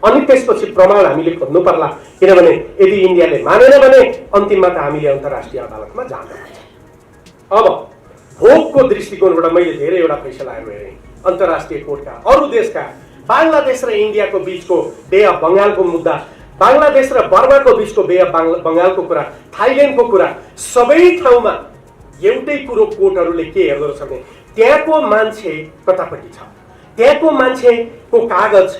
अनि त्यसपछि प्रमाण हामीले खोज्नु पर्ला। किनभने यदि इन्डियाले मानेन भने अन्तिममा त हामीले अन्तर्राष्ट्रिय अदालतमा जान्छ। अब भोगको दृष्टिकोणबाट मैले धेरैवटा फैसलाहरू हेरेँ अन्तर्राष्ट्रिय कोर्टका, अरू देशका। बांग्लादेश र इन्डियाको बीचको बे अफ बंगालको मुद्दा, बांग्लादेश र बर्माको बीचको बे अफ बंगालको कुरा, थाइल्यान्डको कुरा, सबै ठाउँमा एउटै कुरो कोर्टहरूले के हेर्दो रहेछ भने त्यहाँको मान्छे कतापट्टि छ, त्यहाँको मान्छेको कागज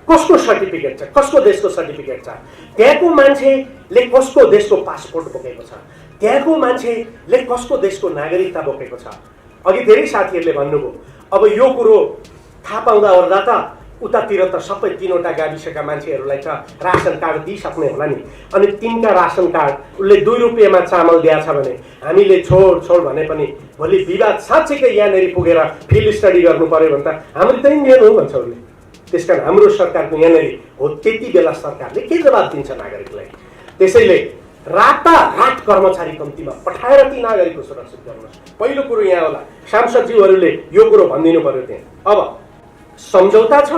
कसको सर्टिफिकेट छ, कसको देशको सर्टिफिकेट छ, त्यहाँको मान्छेले कसको देशको पासपोर्ट बोकेको छ, त्यहाँको मान्छेले कसको देशको नागरिकता बोकेको छ। अघि धेरै साथीहरूले भन्नुभयो अब यो कुरो थाहा पाउँदा ओर्दा त उतातिर त सबै तीनवटा गाविसका मान्छेहरूलाई त रासन कार्ड दिइसक्ने होला नि। अनि तिनका रासन कार्ड उसले 2 रुपियाँमा चामल दिएछ भने हामीले छोड भने पनि भोलि विवाद साँच्चैकै यहाँनिर पुगेर फिल्ड स्टडी गर्नु पर्यो भने त हाम्रो त इन्डियन हो भन्छ उसले। त्यसकारण हाम्रो सरकारको यहाँनिर हो त्यति बेला सरकारले के जवाब दिन्छ नागरिकलाई। त्यसैले रातारात कर्मचारी कम्तीमा पठाएर ती नागरिकको सुरक्षित गर्नुहोस्। पहिलो कुरो यहाँ होला, सांसदज्यूहरूले यो कुरो भनिदिनु पर्यो त्यहाँ। अब सम्झौता छ,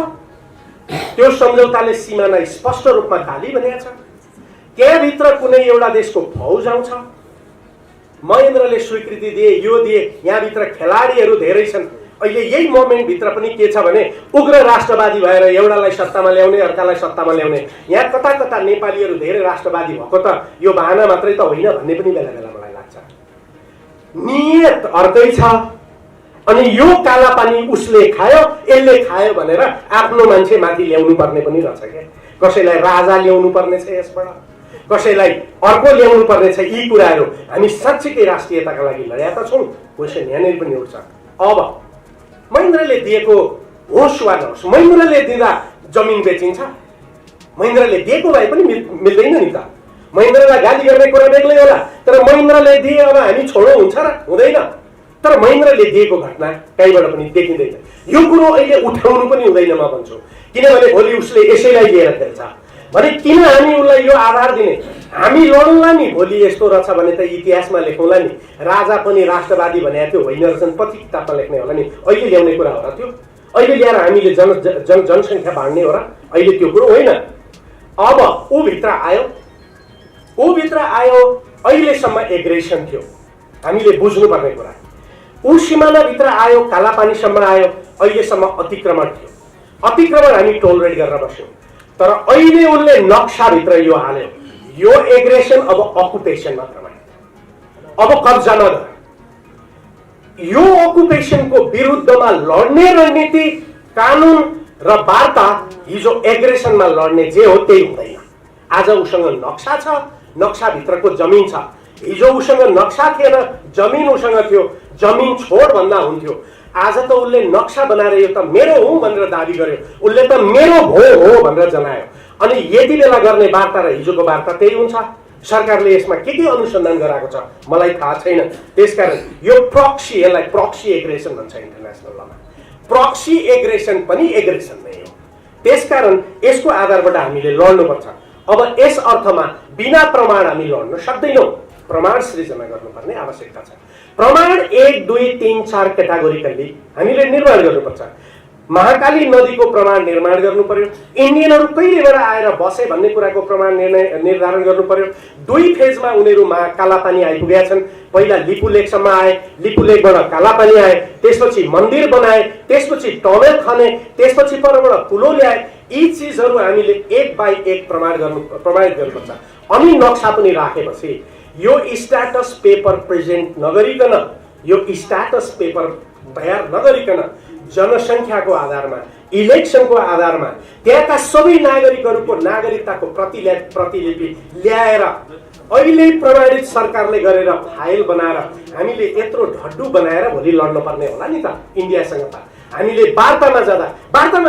त्यो सम्झौताले सिमाना स्पष्ट रूपमा खाली भनेको छ। त्यहाँभित्र कुनै एउटा देशको फौज आउँछ, महेन्द्रले स्वीकृति दिए, यो दिए, यहाँभित्र खेलाडीहरू धेरै छन्। अहिले यही मोमेन्टभित्र पनि के छ भने उग्र राष्ट्रवादी भएर एउटालाई सत्तामा ल्याउने, अर्कालाई सत्तामा ल्याउने। यहाँ कता कता नेपालीहरू धेरै राष्ट्रवादी भएको त यो बहाना मात्रै त होइन भन्ने पनि बेला बेला मलाई लाग्छ। नियत अर्कै छ। अनि यो काला पानी उसले खायो, यसले खायो भनेर आफ्नो मान्छे माथि ल्याउनु पर्ने पनि रहेछ क्या। कसैलाई राजा ल्याउनु पर्ने छ यसबाट, कसैलाई अर्को ल्याउनु पर्ने छ। यी कुराहरू हामी साँच्चैकै राष्ट्रियताका लागि लडेका छौँ। क्वेसन यहाँनिर पनि उठ्छ। अब महेन्द्रले दिएको होस् वा नहोस्, महेन्द्रले दिँदा जमिन बेचिन्छ, महेन्द्रले दिएको भए पनि मिल्दैन नि त। महेन्द्रलाई गाली गर्ने कुरा बेग्लै होला, तर महेन्द्रले दिए अब हामी छोडौँ हुन्छ र हुँदैन। तर महेन्द्रले दिएको घटना कहीँबाट पनि देखिँदैन। यो कुरो अहिले उठाउनु पनि हुँदैन म भन्छु। किनभने भोलि उसले यसैलाई लिएर खेल्छ भने किन हामी उसलाई यो आधार दिने? हामी लडौँला नि। भोलि यस्तो रहेछ भने त इतिहासमा लेखौँला नि, राजा पनि राष्ट्रवादी भनेको थियो होइन रहेछन्, पछि किताबमा लेख्ने होला नि। अहिले ल्याउने कुरा हो र त्यो? अहिले ल्याएर हामीले जनसङ्ख्या बाँड्ने हो र? अहिले त्यो कुरो होइन। अब ऊभित्र आयो, अहिलेसम्म एग्रेसन थियो, हामीले बुझ्नुपर्ने कुरा। ऊ सिमानाभित्र आयो, कालापानीसम्म आयो, अहिलेसम्म अतिक्रमण थियो। अतिक्रमण हामी टोलरेट गरेर बस्यौँ। तर अहिले उनले नक्साभित्र यो हाल्यो। यो एग्रेसन अब अकुपेसन मात्र भयो, अब कब्जा नगर। यो अकुपेसनको विरुद्धमा लड्ने रणनीति, कानुन र वार्ता हिजो एग्रेसनमा लड्ने जे हो त्यही हुँदैन। आज उसँग नक्सा छ, नक्साभित्रको जमिन छ। हिजो उसँग नक्सा थिएन, जमिन उसँग थियो, जमिन छोड भन्दा हुन्थ्यो। आज त उसले नक्सा बनाएर यो त मेरो हो भनेर दाबी गर्यो, उसले त मेरो हो भनेर जनायो। अनि यति बेला गर्ने वार्ता र हिजोको वार्ता त्यही हुन्छ। सरकारले यसमा के अनुसन्धान गराएको छ मलाई थाहा छैन। त्यसकारण यो प्रक्सी, यसलाई प्रक्सी एग्रेसन भन्छ इन्टरनेसनल लमा। प्रक्सी एग्रेसन पनि एग्रेसन नै हो। त्यसकारण यसको आधारबाट हामीले लड्नुपर्छ। अब यस अर्थमा बिना प्रमाण हामी लड्न सक्दैनौँ। प्रमाण सृजना गर्नुपर्ने आवश्यकता छ। प्रमाण 1, 2, 3, 4 क्याटेगोरिकल्ली हामीले निर्माण गर्नुपर्छ। महाकाली नदीको प्रमाण निर्माण गर्नु पर्यो। इन्डियनहरू कहिलेबाट आएर बसे भन्ने कुराको प्रमाण निर्धारण गर्नु पर्यो। 2 फेजमा उनीहरू कालापानी आइपुगेका छन्। पहिला लिपुलेकसम्म आए, लिपुलेकबाट कालापानी आए, त्यसपछि मन्दिर बनाए, त्यसपछि टनल खने, त्यसपछि परबाट पुलो ल्याए। यी चिजहरू हामीले 1 बाई 1 प्रमाणित गर्नुपर्छ। अनि नक्सा पनि राखेपछि यो स्ट्याटस पेपर प्रेजेन्ट नगरिकन, यो स्ट्याटस पेपर तयार नगरिकन जनसङ्ख्याको आधारमा, इलेक्सनको आधारमा त्यहाँका सबै नागरिकहरूको नागरिकताको प्रतिलिपि ल्याएर अहिले प्रमाणित सरकारले गरेर फाइल बनाएर हामीले यत्रो ढड्डु बनाएर भोलि लड्न पर्ने होला नि त इन्डियासँग। त हामीले वार्तामा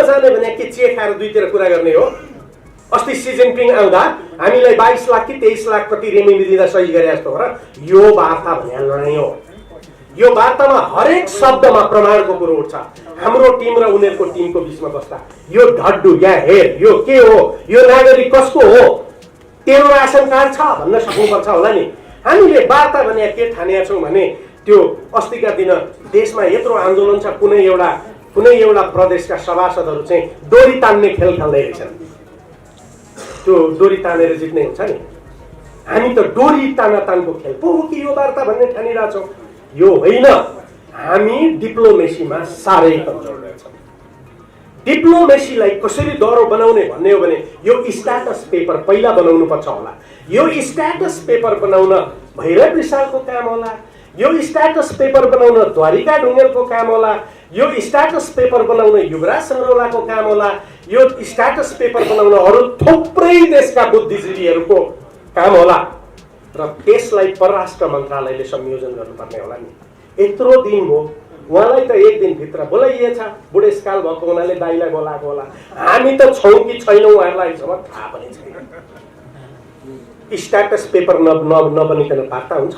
जाने भने के चिया खाएर दुईतिर कुरा गर्ने हो? अस्ति सी जिनपिङ आउँदा हामीलाई 22 लाख कि 23 लाख कति रेमिनी दिँदा सही गरे जस्तो हो र? यो वार्ता भन्ने लडाइँ हो। यो वार्तामा हरेक शब्दमा प्रमाणको कुरो उठ्छ। हाम्रो टिम र उनीहरूको टिमको बीचमा बस्दा यो ढड्डु या हेर यो के हो, यो नागरिक कसको हो, तेरो रासन कार्ड छ भन्न सक्नुपर्छ होला नि। हामीले वार्ता भने के ठानेका छौँ भने त्यो अस्तिका दिन देशमा यत्रो आन्दोलन छ, कुनै एउटा प्रदेशका सभासदहरू चाहिँ डोरी तान्ने खेल खेल्दै रहेछन्। त्यो डोरी तानेर जित्ने हुन्छ नि। हामी त डोरी तानको खेल पो हो कि यो वार्ता भन्ने ठानिरहेछौँ? यो होइन। हामी डिप्लोमेसीमा साह्रै कमजोर रहेछौँ। डिप्लोमेसीलाई कसरी डह्रो बनाउने भन्ने हो भने यो स्ट्याटस पेपर पहिला बनाउनु पर्छ होला। यो स्ट्याटस पेपर बनाउन भैरव विशालको काम होला, यो स्ट्याटस पेपर बनाउन द्वारिका ढुङ्गेलको काम होला, यो स्ट्याटस पेपर बनाउन युवराज सङ्ग्रौलाको काम होला, यो स्ट्याटस पेपर बनाउन अरू थुप्रै देशका बुद्धिजीवीहरूको काम होला र त्यसलाई परराष्ट्र मन्त्रालयले संयोजन गर्नुपर्ने होला नि। यत्रो दिन हो, उहाँलाई त एक दिनभित्र बोलाइएछ, बुढेसकाल भएको हुनाले दाइलाई बोलाएको होला। हामी त छौँ कि छैनौँ उहाँहरूलाई थाहा पनि छैन। स्ट्याटस पेपर नबनिकन वार्ता हुन्छ?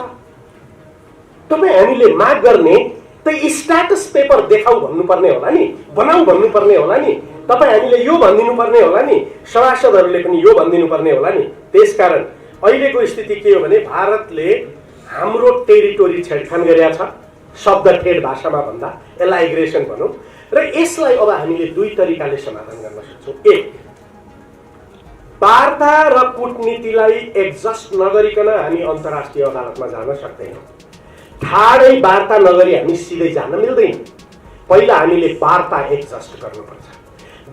तपाईँ हामीले माग गर्ने त स्ट्याटस पेपर देखाऊ भन्नुपर्ने होला नि, बनाऊ भन्नुपर्ने होला नि। तपाईँ हामीले यो भनिदिनु पर्ने होला नि, सभासदहरूले पनि यो भनिदिनु पर्ने होला नि। त्यसकारण अहिलेको स्थिति के हो भने भारतले हाम्रो टेरिटोरी छेडखान गरेका छ, शब्द ठेट भाषामा भन्दा यसलाई एग्रेसन भनौँ। र यसलाई अब हामीले 2 तरिकाले समाधान गर्न सक्छौँ। 1, वार्ता र कूटनीतिलाई एडजस्ट नगरिकन हामी अन्तर्राष्ट्रिय अदालतमा जान सक्दैनौँ। ठाडै वार्ता नगरी हामी सिधै जान मिल्दैन। पहिला हामीले वार्ता एडजस्ट गर्नुपर्छ।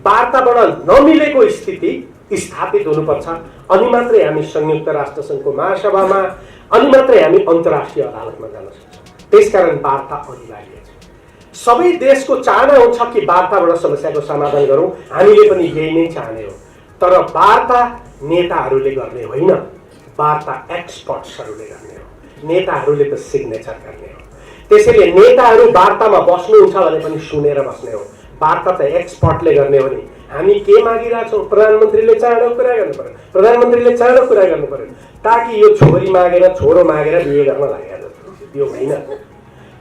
वार्ताबाट नमिलेको स्थिति स्थापित हुनुपर्छ। अनि मात्रै हामी संयुक्त राष्ट्र सङ्घको महासभामा, अनि मात्रै हामी अन्तर्राष्ट्रिय अदालतमा जान सक्छौँ। त्यसकारण वार्ता अनिवार्य छ। सबै देशको चाहना हुन्छ कि वार्ताबाट समस्याको समाधान गरौँ। हामीले पनि यही नै चाहने हो। तर वार्ता नेताहरूले गर्ने होइन, वार्ता एक्सपर्ट्सहरूले गर्ने हो। नेताहरूले त सिग्नेचर गर्ने हो। त्यसैले नेताहरू वार्तामा बस्नुहुन्छ भने पनि सुनेर बस्ने हो। वार्ता त एक्सपर्टले गर्ने हो नि। हामी के मागिरहेछौँ? प्रधानमन्त्रीले चाँडो कुरा गर्नु पर्यो, प्रधानमन्त्रीले चाँडो कुरा गर्नु पर्यो, ताकि यो छोरी मागेर छोरो मागेर बिहे गर्न लाग्यो जस्तो यो होइन।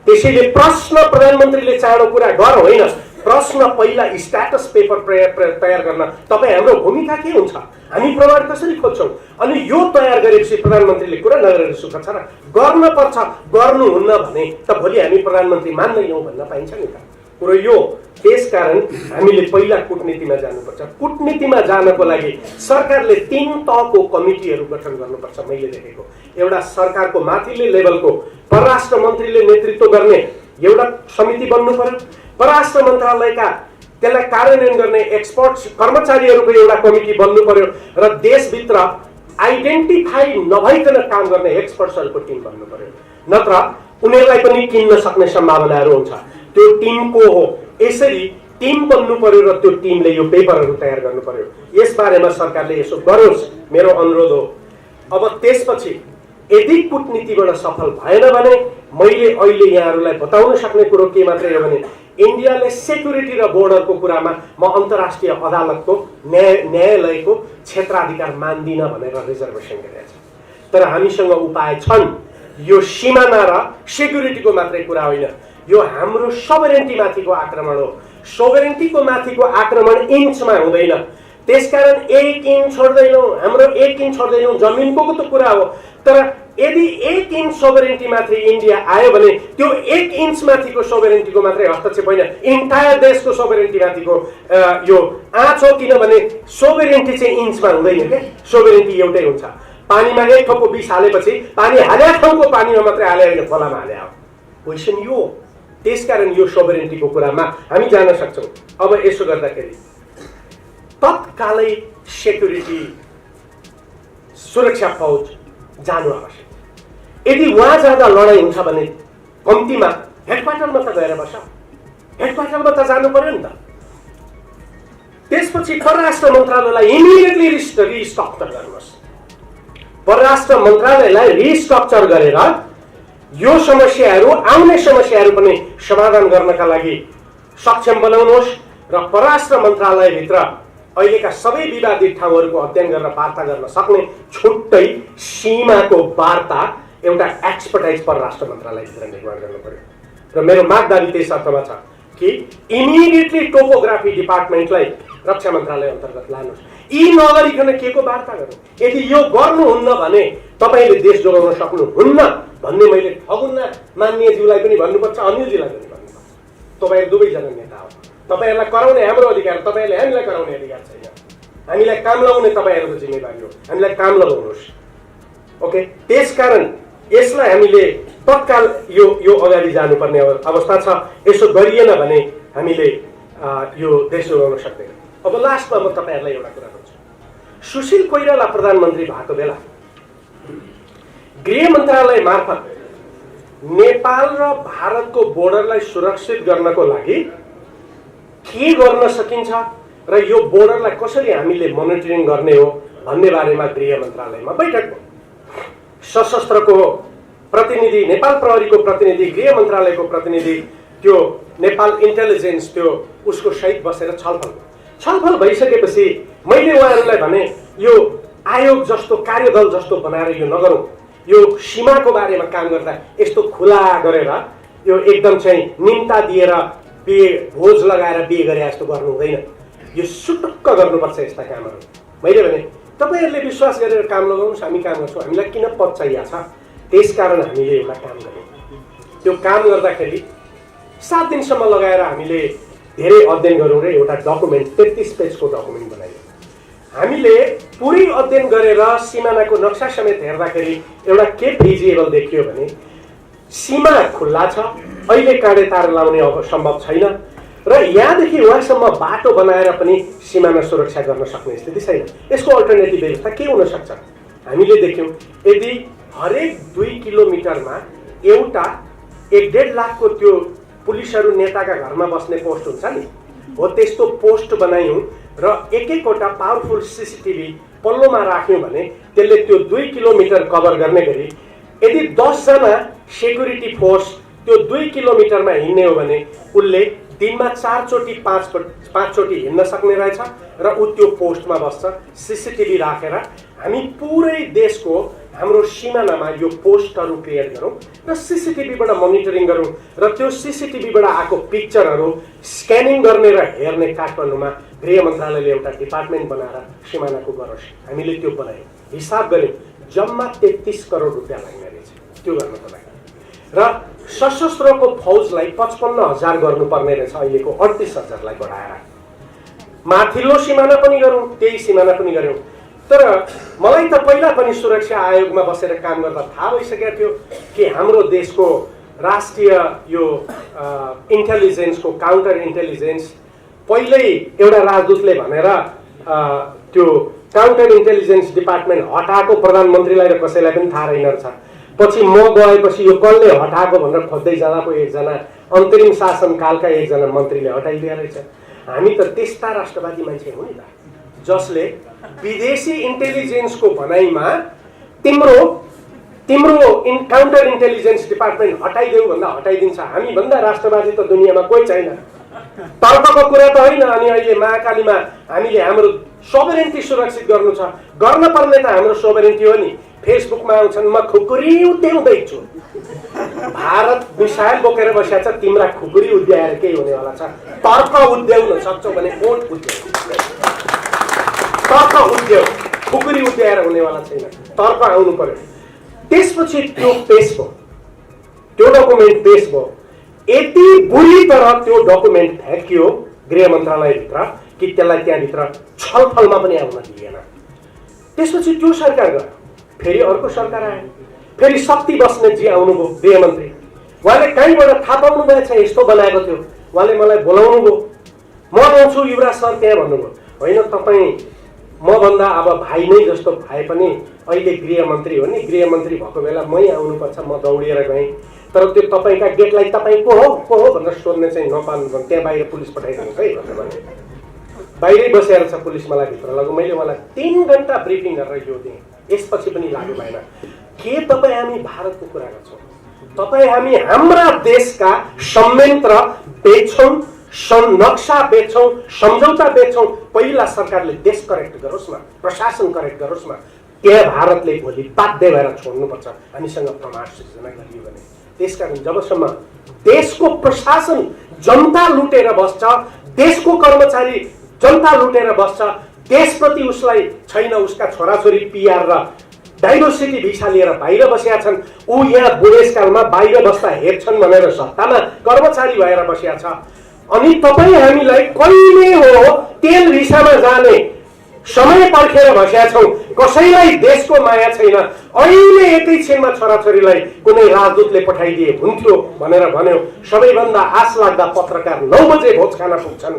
त्यसैले प्रश्न प्रधानमन्त्रीले चाँडो कुरा गर होइन, प्रश्न पहिला स्ट्याटस पेपर तयार गर्न तपाईँ हाम्रो भूमिका के हुन्छ, हामी प्रमाण कसरी खोज्छौँ, अनि यो तयार गरेपछि प्रधानमन्त्रीले कुरा नगरेर सुख छ र? गर्न पर्छ। गर्नुहुन्न भने त भोलि हामी प्रधानमन्त्री मान्दैनौँ भन्न पाइन्छ नि त कुरो यो। त्यसकारण हामीले पहिला कूटनीतिमा जानुपर्छ। कूटनीतिमा जानको लागि सरकारले 3 तहको कमिटीहरू गठन गर्नुपर्छ। मैले देखेको एउटा सरकारको माथिल्लो लेभलको परराष्ट्र मन्त्रीले नेतृत्व गर्ने एउटा समिति बन्नु पर्यो। परराष्ट्र मन्त्रालयका त्यसलाई कार्यान्वयन गर्ने एक्सपर्ट्स कर्मचारीहरूको एउटा कमिटी बन्नु पर्यो र देशभित्र आइडेन्टिफाई नभइकन काम गर्ने एक्सपर्ट्सहरूको टिम बन्नु पर्यो। नत्र उनीहरूलाई पनि किन्न सक्ने सम्भावनाहरू हुन्छ। त्यो टिमको हो, यसरी टिम बन्नु पर्यो र त्यो टिमले यो पेपरहरू तयार गर्नु पर्यो। यसबारेमा सरकारले यसो गरोस्, मेरो अनुरोध हो। अब त्यसपछि यदि कूटनीतिबाट सफल भएन भने मैले अहिले यहाँहरूलाई बताउन सक्ने कुरो के मात्रै हो भने इन्डियाले सेक्युरिटी र बोर्डरको कुरामा म अन्तर्राष्ट्रिय अदालतको न्यायालयको क्षेत्राधिकार मान्दिनँ भनेर रिजर्भेसन गरेको छ। तर हामीसँग उपाय छन्। यो सिमाना र सेक्युरिटीको मात्रै कुरा होइन, यो हाम्रो सोभरेन्टीमाथिको आक्रमण हो। सोभरेन्टीको माथिको आक्रमण इन्चमा हुँदैन। त्यसकारण 1 इन्च छोड्दैनौँ, हाम्रो 1 इन्च छोड्दैनौँ, जमिनको त कुरा हो। तर यदि 1 इन्च सोभरेन्टी माथि इन्डिया आयो भने त्यो 1 इन्च माथिको सोभरेन्टीको मात्रै हस्तक्षेप होइन, इन्टायर देशको सोभरेन्टी माथिको यो आँच हो। किनभने सोभरेन्टी चाहिँ इन्चमा हुँदैन क्या, सोभरेन्टी एउटै हुन्छ। पानीमा एक थोपो विष हालेपछि पानी हाल्या ठाउँको पानीमा मात्रै हाले होइन, खोलामा हाले हो। क्वेसन यो। त्यसकारण यो सोभरेन्टीको कुरामा हामी जान सक्छौँ। अब यसो गर्दाखेरि तत्कालै सेक्युरिटी सुरक्षा फौज जानु आवश्यक। यदि वहाँ जाँदा लडाइँ हुन्छ भने कम्तीमा हेडक्वार्टरमा त गएर बस, हेडक्वार्टरमा त जानु पर्यो नि त। त्यसपछि परराष्ट्र मन्त्रालयलाई इमिडिएटली रिस्ट्रक्चर गर्नुहोस्। परराष्ट्र मन्त्रालयलाई रिस्ट्रक्चर गरेर यो समस्याहरू, आउने समस्याहरू पनि समाधान गर्नका लागि सक्षम बनाउनुहोस् र परराष्ट्र मन्त्रालयभित्र अहिलेका सबै विवादित ठाउँहरूको अध्ययन गरेर वार्ता गर्न सक्ने छुट्टै सीमाको वार्ता एउटा एक्सपर्टाइज परराष्ट्र मन्त्रालयभित्र निर्माण गर्नु पर्यो। र मेरो मागदारी त्यस अर्थमा छ कि इमिडिएटली टोपोग्राफी डिपार्टमेन्टलाई रक्षा मन्त्रालय अन्तर्गत लानुहोस्। यी नगरिकन के को वार्ता गरौँ? यदि यो गर्नुहुन्न भने तपाईँले देश जोगाउन सक्नुहुन्न भन्ने मैले ठगुन्ना मान्यज्यूलाई पनि भन्नुपर्छ, अनिलजीलाई पनि भन्नुपर्छ। तपाईँहरू दुवैजना नेता हो, तपाईँहरूलाई कराउने हाम्रो अधिकार, तपाईँहरूले हामीलाई कराउने अधिकार छैन। हामीलाई काम लगाउने तपाईँहरूको जिम्मेवारी हो, हामीलाई काम लगाउनुहोस्। ओके, त्यसकारण यसलाई हामीले तत्काल यो अगाडि जानुपर्ने अवस्था छ। यसो गरिएन भने हामीले यो देश जोगाउन सक्दैन। अब लास्टमा म तपाईँहरूलाई एउटा कुरा भन्छु। सुशील कोइराला प्रधानमन्त्री भएको बेला गृह मन्त्रालय मार्फत नेपाल र भारतको बोर्डरलाई सुरक्षित गर्नको लागि के गर्न सकिन्छ र यो बोर्डरलाई कसरी हामीले मोनिटरिङ गर्ने हो भन्ने बारेमा गृह मन्त्रालयमा बैठक भयो। सशस्त्रको प्रतिनिधि, नेपाल प्रहरीको प्रतिनिधि, गृह मन्त्रालयको प्रतिनिधि, त्यो नेपाल इन्टेलिजेन्स त्यो उसको सहित बसेर छलफल भइसकेपछि मैले उहाँहरूलाई भने यो आयोग जस्तो, कार्यदल जस्तो बनाएर यो नगरौँ। यो सीमाको बारेमा काम गर्दा यस्तो खुला गरेर यो एकदम चाहिँ निम्ता दिएर बिहे भोज लगाएर बिहे गरे जस्तो गर्नु हुँदैन। यो सुटुक्क गर्नुपर्छ यस्ता कामहरू। मैले भने तपाईँहरूले विश्वास गरेर काम लगाउनुहोस्, हामी काम गर्छौँ, हामीलाई किन पद चाहिएको छ, त्यसकारण हामीले एउटा काम गऱ्यौँ। त्यो काम गर्दाखेरि 7 दिनसम्म लगाएर हामीले धेरै अध्ययन गऱ्यौँ र एउटा डकुमेन्ट 33 पेजको डकुमेन्ट बनायौँ। हामीले पुरै अध्ययन गरेर सिमानाको नक्सा समेत हेर्दाखेरि एउटा के फिजिबल देखियो भने सीमा खुल्ला छ, अहिले काँडे तार लाउने अब सम्भव छैन र यहाँदेखि वहाँसम्म बाटो बनाएर पनि सीमाना सुरक्षा गर्न सक्ने स्थिति छैन। यसको अल्टरनेटिभ व्यवस्था के हुन सक्छ? हामीले देख्यौँ यदि हरेक 2 किलोमिटरमा एउटा 1.5 लाखको त्यो पुलिसहरू नेताका घरमा बस्ने पोस्ट हुन्छ नि, हो त्यस्तो पोस्ट बनायौँ र एक-एकवटा पावरफुल सिसिटिभी पल्लोमा राख्यौँ भने त्यसले त्यो 2 किलोमिटर कभर गर्ने गरी यदि 10 जना सेक्युरिटी फोर्स त्यो 2 किलोमिटरमा हिँड्ने हो भने उसले दिनमा 4 चोटि 5 चोटि हिँड्न सक्ने रहेछ र ऊ त्यो पोस्टमा बस्छ। सिसिटिभी राखेर हामी पुरै देशको हाम्रो सिमानामा यो पोस्टहरू क्रिएट गरौँ र सिसिटिभीबाट मोनिटरिङ गरौँ र त्यो सिसिटिभीबाट आएको पिक्चरहरू स्क्यानिङ गर्ने र हेर्ने काठमाडौँमा गृह मन्त्रालयले एउटा डिपार्टमेन्ट बनाएर सिमानाको गरोस्। हामीले त्यो बनायौँ, हिसाब गऱ्यौँ, जम्मा 33 करोड रुपियाँ लाग्ने रहेछ त्यो गर्नको लागि र सशस्त्रको फौजलाई 55,000 गर्नुपर्ने रहेछ, अहिलेको 38,000लाई बढाएर माथिल्लो सिमाना पनि गरौँ, त्यही सिमाना पनि गऱ्यौँ। तर मलाई त पहिला पनि सुरक्षा आयोगमा बसेर काम गर्दा थाहा भइसकेको थियो कि हाम्रो देशको राष्ट्रिय यो इन्टेलिजेन्सको काउन्टर इन्टेलिजेन्स पहिल्यै एउटा राजदूतले भनेर त्यो काउन्टर इन्टेलिजेन्स डिपार्टमेन्ट हटाएको प्रधानमन्त्रीलाई र कसैलाई पनि थाहा रहेन रहेछ। पछि म गएपछि यो कसले हटाएको भनेर खोज्दै जाँदा पो एकजना अन्तरिम शासनकालका एकजना मन्त्रीले हटाइदिए रहेछ। हामी त त्यस्ता राष्ट्रवादी मान्छे हो नि त, जसले विदेशी इन्टेलिजेन्सको भनाइमा तिम्रो काउन्टर इन्टेलिजेन्स डिपार्टमेन्ट हटाइदेऊ भन्दा हटाइदिन्छ। हामी भन्दा राष्ट्रवादी त दुनियाँमा कोही छैन। तर्कको कुरा त होइन। अनि अहिले महाकालीमा हामीले हाम्रो सोभरेन्टी सुरक्षित गर्नु छ, गर्न पर्ने त हाम्रो सोभरेन्टी हो नि। फेसबुकमा आउँछन् म खुकुरी उद्याउँदैछु, भारत मिसाइल बोकेर बसेको छ, तिम्रा खुकुरी उद्याएर केही हुनेवाला छ? तर्क उद्याउन सक्छौ भने ओट उद्याउ, तर्क उद्याउ, खुकुरी उद्याएर हुनेवाला छैन। तर्क आउनु पर्यो। त्यसपछि त्यो पेश भयो, त्यो डकुमेन्ट पेश भयो। यति बुरी तरह त्यो डकुमेन्ट फ्याँकियो गृह मन्त्रालयभित्र कि त्यसलाई त्यहाँभित्र छलफलमा पनि आउन दिएन। त्यसपछि त्यो सरकार गयो, फेरि अर्को सरकार आयो, फेरि शक्ति बस्नेतजी आउनुभयो गृहमन्त्री। उहाँले कहीँबाट थाहा पाउनु भएछ यस्तो बनाएको थियो, उहाँले मलाई बोलाउनु भयो, म आउँछु युवराज सर त्यहाँ भन्नुभयो। होइन तपाईँ मभन्दा अब भाइ नै जस्तो भए पनि अहिले गृहमन्त्री हो नि, गृहमन्त्री भएको बेला मै आउनुपर्छ, म दौडिएर गएँ। तर त्यो तपाईँका गेटलाई तपाईँ को हो भनेर सोध्ने चाहिँ नपाल्नु भने त्यहाँ बाहिर पुलिस पठाइदिनुहोस् है भनेर भने। बाहिरै बसेर छ पुलिस, मलाई भित्र लग्यो। मैले उहाँलाई 3 घण्टा ब्रिफिङ गरेर यो दिएँ, यसपछि पनि लागु भएन। के तपाईँ हामी भारतको कुरा गर्छौँ? तपाईँ हामी हाम्रा देशका संयन्त्र बेच्छौँ, नक्सा बेच्छौँ, सम्झौता बेच्छौँ। पहिला सरकारले देश करेक्ट गरोस् न, प्रशासन करेक्ट गरोस् न। त्यहाँ भारतले भोलि बाध्य भएर छोड्नुपर्छ हामीसँग प्रमाण सृजना गरियो भने। त्यसकारण जबसम्म देशको प्रशासन जनता लुटेर बस्छ, देशको कर्मचारी जनता लुटेर बस्छ, देशप्रति उसलाई छैन, उसका छोराछोरी पिआर र डाइभर्सिटी भिसा लिएर बाहिर बसेका छन्, ऊ यहाँ बुढेसकालमा बाहिर बस्दा हेर्छन् भनेर सत्तामा कर्मचारी भएर बसेका छ। अनि तपाईँ हामीलाई कहिले हो तेल भिसामा जाने समय पर्खेर बसेका छौँ। कसैलाई देशको माया छैन। अहिले एकैछिनमा छोराछोरीलाई कुनै राजदूतले पठाइदिए हुन्थ्यो भनेर भन्यो। सबैभन्दा आश लाग्दा पत्रकार 9 बजे भोज खान पुग्छन्।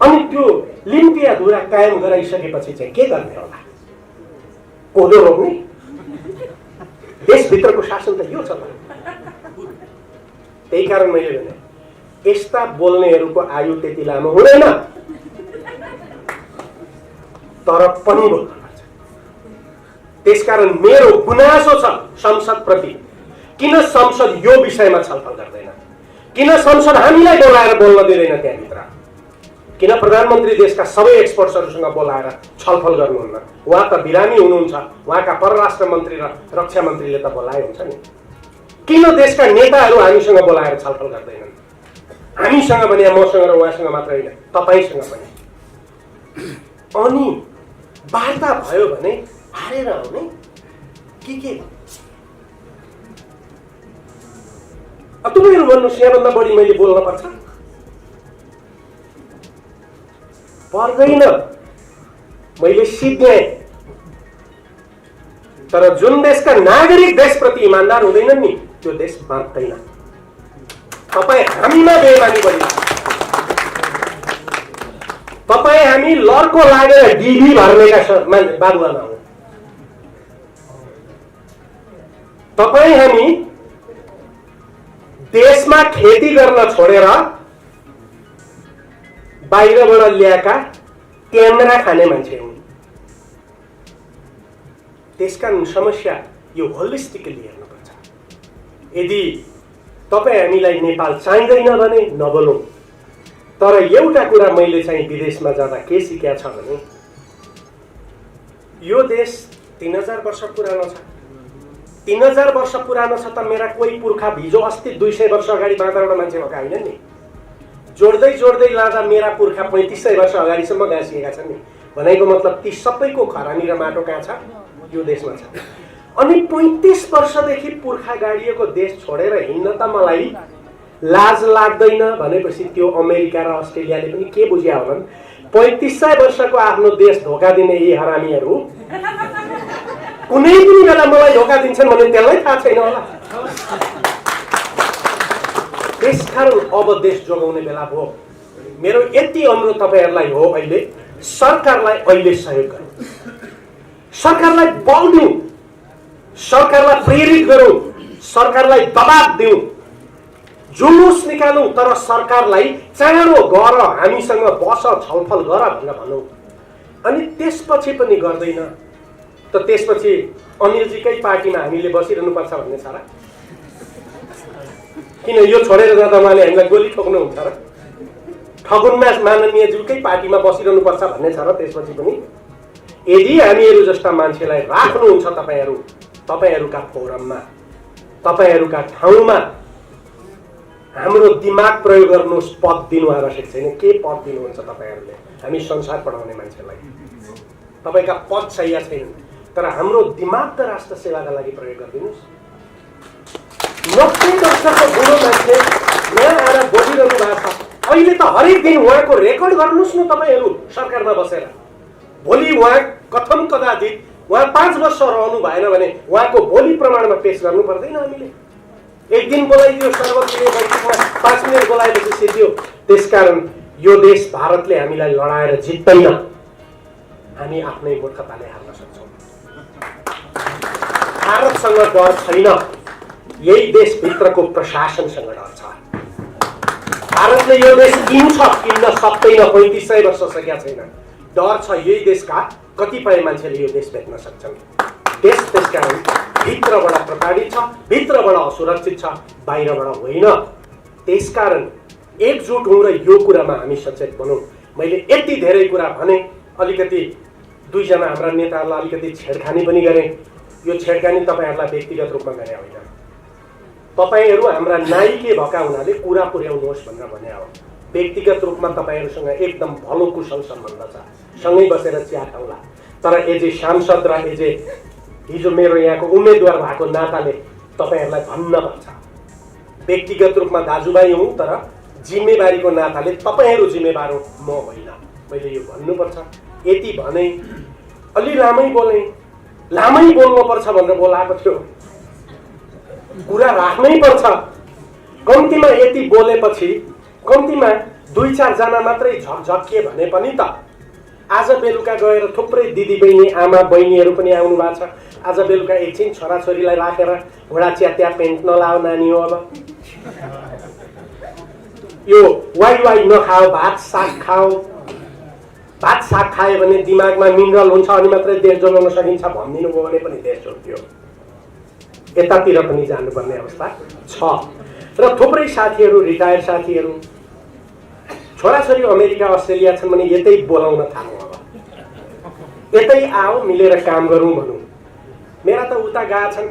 अनि त्यो लिम्पिया धुरा कायम गराइसकेपछि चाहिँ के गर्ने होला? कोदो रोप्ने? देशभित्रको शासन त यो छ त। त्यही कारण मैले भने यस्ता बोल्नेहरूको आयु त्यति लामो हुँदैन, तर पनि बोल्नुपर्छ। त्यसकारण मेरो गुनासो छ संसदप्रति, किन संसद यो विषयमा छलफल गर्दैन? किन संसद हामीलाई बोलाएर बोल्न दिँदैन त्यहाँभित्र? किन प्रधानमन्त्री देशका सबै एक्सपर्ट्सहरूसँग बोलाएर छलफल गर्नुहुन्न? उहाँ त बिरामी हुनुहुन्छ, उहाँका परराष्ट्र मन्त्री र रक्षा मन्त्रीले त बोलाए हुन्छ नि। किन देशका नेताहरू हामीसँग बोलाएर छलफल गर्दैनन्? हामीसँग भने मसँग र उहाँसँग मात्र होइन, तपाईँसँग पनि। अनि वार्ता भयो भने हारेर आउने के तपाईँहरू भन्नुहोस्, यहाँभन्दा बढी मैले बोल्न पर्छ? पर्दैन, मैले सिद्ध्याएँ। तर जुन देशका नागरिक देशप्रति इमान्दार हुँदैनन् नि, त्यो देश बाँच्दैन। तपाईँ हामीमा बेइमानी गरिन्छ। तपाईँ हामी लर्को लागेर डिभी भर्नेका बाबुआमा हौ। तपाईँ हामी देशमा खेती गर्न छोडेर बाहिरबाट ल्याएका क्यामेरा खाने मान्छे हुन्। त्यसकारण समस्या यो होलिस्टिकली हेर्नुपर्छ। यदि तपाईँ हामीलाई नेपाल चाहिँदैन भने नबोलौँ। तर एउटा कुरा मैले चाहिँ विदेशमा जाँदा के सिकेको छ भने यो देश 3000 वर्ष पुरानो छ। 3000 वर्ष पुरानो छ त मेरा कोही पुर्खा हिजो अस्ति 200 वर्ष अगाडि बाँदरबाट मान्छे भएका होइन नि। जोड्दै जोड्दै लाँदा मेरा पुर्खा 3500 वर्ष अगाडिसम्म गाँसिएका छन् नि। भनेको मतलब ती सबैको खरानी र माटो कहाँ छ? यो देशमा छ। अनि 35 वर्षदेखि पुर्खा गाडिएको देश छोडेर हिँड्न त मलाई लाज लाग्दैन भनेपछि त्यो अमेरिका र अस्ट्रेलियाले पनि के बुझ्या होलान्? 3500 वर्षको आफ्नो देश धोका दिने यी हरामीहरू कुनै पनि बेला मलाई धोका दिन्छन् भने त्यसलाई थाहा छैन होला। त्यसकारण अब देश जोगाउने बेला भयो। मेरो यति अनुरोध तपाईहरुलाई हो, अहिले सरकारलाई अहिले सहयोग गर्नु, सरकारलाई बल दिनु। सरकारलाई प्रेरित गरौँ, सरकारलाई दबाब दिउँ, जुलुस निकालौँ, तर सरकारलाई चाँडो गर, हामीसँग बस, छलफल गर भनेर भनौँ। अनि त्यसपछि पनि गर्दैन त त्यसपछि अनिलजीकै पार्टीमा हामीले बसिरहनुपर्छ भन्ने छ र? किन यो छोडेर जाँदा उहाँले हामीलाई गोली ठोक्नुहुन्छ र? ठगुनमा माननीय ज्यूकै पार्टीमा बसिरहनुपर्छ भन्ने छ र त्यसपछि पनि? यदि हामीहरू जस्ता मान्छेलाई राख्नुहुन्छ तपाईँहरूका फोरममा, तपाईँहरूका ठाउँमा, हाम्रो दिमाग प्रयोग गर्नुहोस्, पद दिनु आवश्यक छैन। के पद दिनुहुन्छ तपाईँहरूले? हामी संसार पढाउने मान्छेलाई तपाईँका पद चाहिएको छैन, तर हाम्रो दिमाग त राष्ट्र सेवाका लागि प्रयोग गरिदिनुहोस्। 90 वर्षको बुढो मान्छे यहाँ आएर बोलिरहनु भएको छ। अहिले त हरेक दिन उहाँको रेकर्ड गर्नुहोस् न तपाईँहरू सरकारमा बसेर। भोलि उहाँ कथम कदाचित उहाँ 5 वर्ष रहनु भएन भने उहाँको भोलि प्रमाणमा पेश गर्नु पर्दैन। हामीले एक दिन बोलाइदियो सर्वोच्च बैठकमा, 5 मिनट बोलाएपछि सिद्धियो। त्यसकारण यो देश भारतले हामीलाई लडाएर जित्दैन, हामी आफ्नै मूर्खताले हार्न सक्छौँ। भारतसँग डर छैन, यही देशभित्रको प्रशासनसँग डर छ। भारतले यो देश किन्न सक्दैन, 3500 वर्ष सकेका छैन। डर छ यही देशका कतिपय मान्छेले यो देश बेच्न सक्छन्। देश त्यसकारण भित्रबाट प्रताडित छ, भित्रबाट असुरक्षित छ, बाहिरबाट होइन। त्यसकारण एकजुट हौँ र यो कुरामा हामी सचेत बनौँ। मैले यति धेरै कुरा भने, अलिकति 2 जना हाम्रा नेताहरूलाई अलिकति छेडखानी पनि गरेँ। यो छेडखानी तपाईँहरूलाई व्यक्तिगत रूपमा गरे होइन, तपाईँहरू हाम्रा नायिके भएका हुनाले कुरा पुर्याउनुहोस् भनेर भने हो। व्यक्तिगत रूपमा तपाईँहरूसँग एकदम भलो कुशल सम्बन्ध छ, सँगै बसेर चिया खाउँला। तर एज ए सांसद र एज ए हिजो मेरो यहाँको उम्मेदवार भएको नाताले तपाईँहरूलाई भन्न पर्छ, व्यक्तिगत रूपमा दाजुभाइ हुँ, तर जिम्मेवारीको नाताले तपाईँहरू जिम्मेवार हो, म होइन। मैले यो भन्नुपर्छ। यति भने अलि लामै बोल्नुपर्छ भनेर बोलाएको थियो। कुरा राख्नै पर्छ। कम्तीमा यति बोलेपछि कम्तीमा 2-4 जना मात्रै झकझकिए भने पनि त आज बेलुका गएर थुप्रै दिदीबहिनी, आमा बहिनीहरू पनि आउनु भएको छ। आज बेलुका एकछिन छोराछोरीलाई राखेर घोडा च्यात्या पेन्ट नलाओ नानी हो। अब यो वाइ नखाओ, भात साग खाओ। भात साग खायो भने दिमागमा मिनरल हुन्छ, अनि मात्रै देश जोगाउन सकिन्छ भनिदिनु भयो भने पनि देश जोड्थ्यो। यतातिर पनि जानुपर्ने अवस्था छ। र थुप्रै साथीहरू, रिटायर साथीहरू, छोराछोरी अमेरिका अस्ट्रेलिया छन् भने यतै बोलाउन थालौँ। अब यतै आओ, मिलेर काम गरौँ भनौँ। मेरा त उता गएका छन्,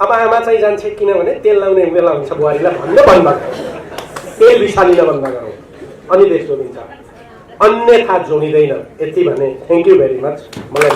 अब आमा चाहिँ जान्छ, किनभने तेल लाउने बेला हुन्छ बुहारीलाई भन्न बन्द गरौँ, तेल बिसालिन बन्द गरौँ, अनि देश जोडिन्छ, अन्यथा जोडिँदैन। यति भने थ्याङ्क यू भेरी मच। मलाई